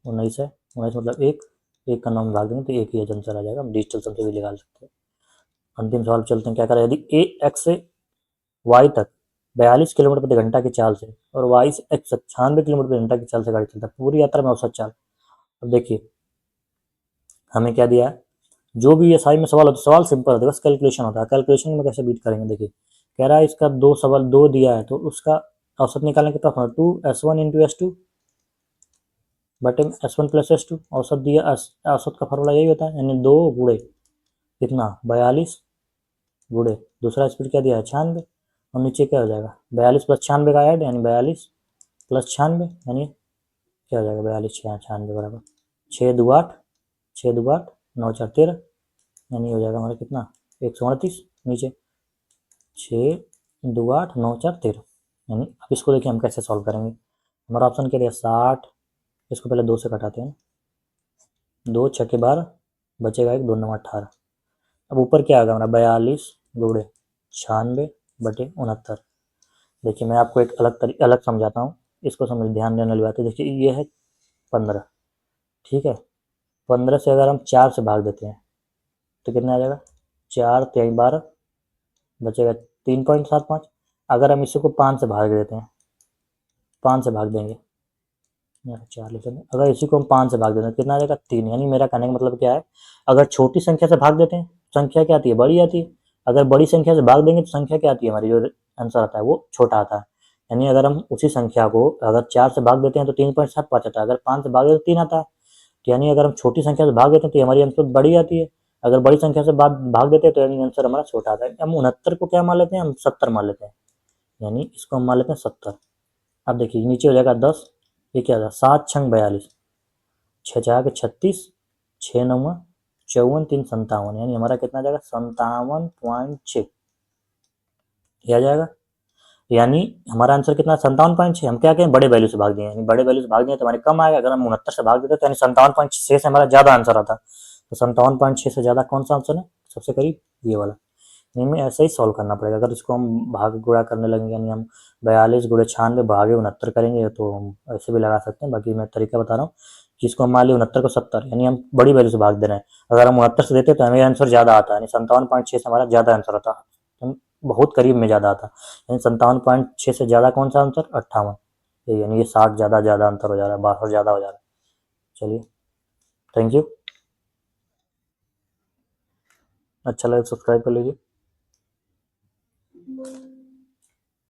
Speaker 1: 19 है, 19 मतलब 1 का 9 में भाग देंगे तो 1 ही आंसर आ जाएगा, हम डिजिटल सम से भी निकाल सकते हैं। अंतिम सवाल चलते हैं, क्या करें, यदि ए एक्स से वाई तक 42 किलोमीटर प्रति घंटा की चाल से और वाई से एक्स 96 किलोमीटर प्रति घंटा की चाल से गाड़ी चलता है, पूरी यात्रा में औसत चाल। अब देखिए हमें क्या दिया है, जो भी एसआई में सवाल होता है, सवाल सिंपल होता है, बस कैलकुलेशन होता है, कैलकुलेशन में कैसे बीट करेंगे। देखिए कह रहा है इसका 2 सवाल 2 दिया है तो उसका औसत निकालने के पास 2s1 × s2 बटे s1 + s2, औसत दिया, औसत का फॉर्मूला यही होता है, यानी 2 गुणे कितना 42 गुणे दूसरा स्पीड क्या दिया है 96, और नीचे क्या हो जाएगा 42 + 96 का ऐड, यानी 42 + 96, यानी क्या हो जाएगा 42 96 बराबर 6 2 8, 6 2 8 9 4 13, यानी हो जाएगा हमारा कितना 138, नीचे 6 2 8 9 4 13। यानी अब इसको देखिए हम कैसे सॉल्व करेंगे, हमारा ऑप्शन क्या दिया 60, इसको पहले 2 से घटाते हैं, 2 छक्के 12, बचेगा 1 2 9 18। अब ऊपर क्या आएगा हमारा 42 गुणे 96 बटे 69। देखिए मैं आपको एक अलग समझाता हूँ, इसको समझ ध्यान देने वाली बात है। देखिए ये है 15, ठीक है, 15 से अगर हम 4 से भाग देते हैं तो कितना आ जाएगा 4 3 12, बचेगा 3.75। अगर हम इसी को 5 से भाग देते हैं, 5 से भाग देंगे, 4 लेते हैं, अगर इसी को हम 5 से भाग देते हैं कितना आ जाएगा 3। यानी मेरा कहने का मतलब क्या है, अगर छोटी संख्या से भाग देते हैं संख्या क्या आती है, बड़ी आती है, अगर बड़ी संख्या से भाग देंगे तो संख्या क्या आती है, हमारी जो आंसर आता है वो छोटा आता है। यानी अगर हम उसी संख्या को अगर 4 से भाग देते हैं तो 3.75 आता है, अगर 5 से भाग देते तो 3 आता है। तो यानी अगर हम छोटी संख्या से भाग देते हैं तो हमारी आंसर बड़ी आती है, अगर बड़ी संख्या से भाग देते हैं तो यानी आंसर हमारा छोटा आता है। हम 69 को क्या मान लेते हैं, हम 70 मान लेते हैं, यानी इसको हम मान लेते हैं 70। अब देखिए नीचे हो जाएगा 10, ये क्या होगा 7 छंग 42, 6 4 36, 6 9 54 3 57, यानी हमारा कितना आ जाएगा 57.6, ये आ जाएगा। यानी हमारा आंसर कितना 57.6। हम क्या कहें, बड़े वैल्यू से भाग दिए, यानी बड़े वैल्यू से भाग दिए तो हमारे कम आएगा। अगर हम 69 से भाग देते तो यानी 57.6 से हमारा ज़्यादा आंसर आता। तो 57.6 से ज़्यादा कौन सा ऑप्शन है सबसे करीब, ये वाला। हमें ऐसे ही सॉल्व करना पड़ेगा। अगर इसको हम भाग गुणा करने लगेंगे, यानी हम 42 गुणे 96 भागे 69 करेंगे तो हम ऐसे भी लगा सकते हैं। बाकी मैं तरीका बता रहा हूँ कि इसको हम मान लिया 69 को 70, यानी हम बड़ी वैल्यू से भाग दे रहे हैं। अगर हम 69 से देते तो हमें आंसर ज़्यादा आता, यानी 57.6 से हमारा ज़्यादा आंसर आता, हम बहुत करीब में ज़्यादा आता। यानी 57.6 से ज़्यादा कौन सा आंसर, 58। यानी ये 60 ज़्यादा ज़्यादा अंतर हो जा रहा है, 62 ज़्यादा हो जा रहा है। चलिए, थैंक यू। अच्छा लगे सब्सक्राइब कर लीजिए।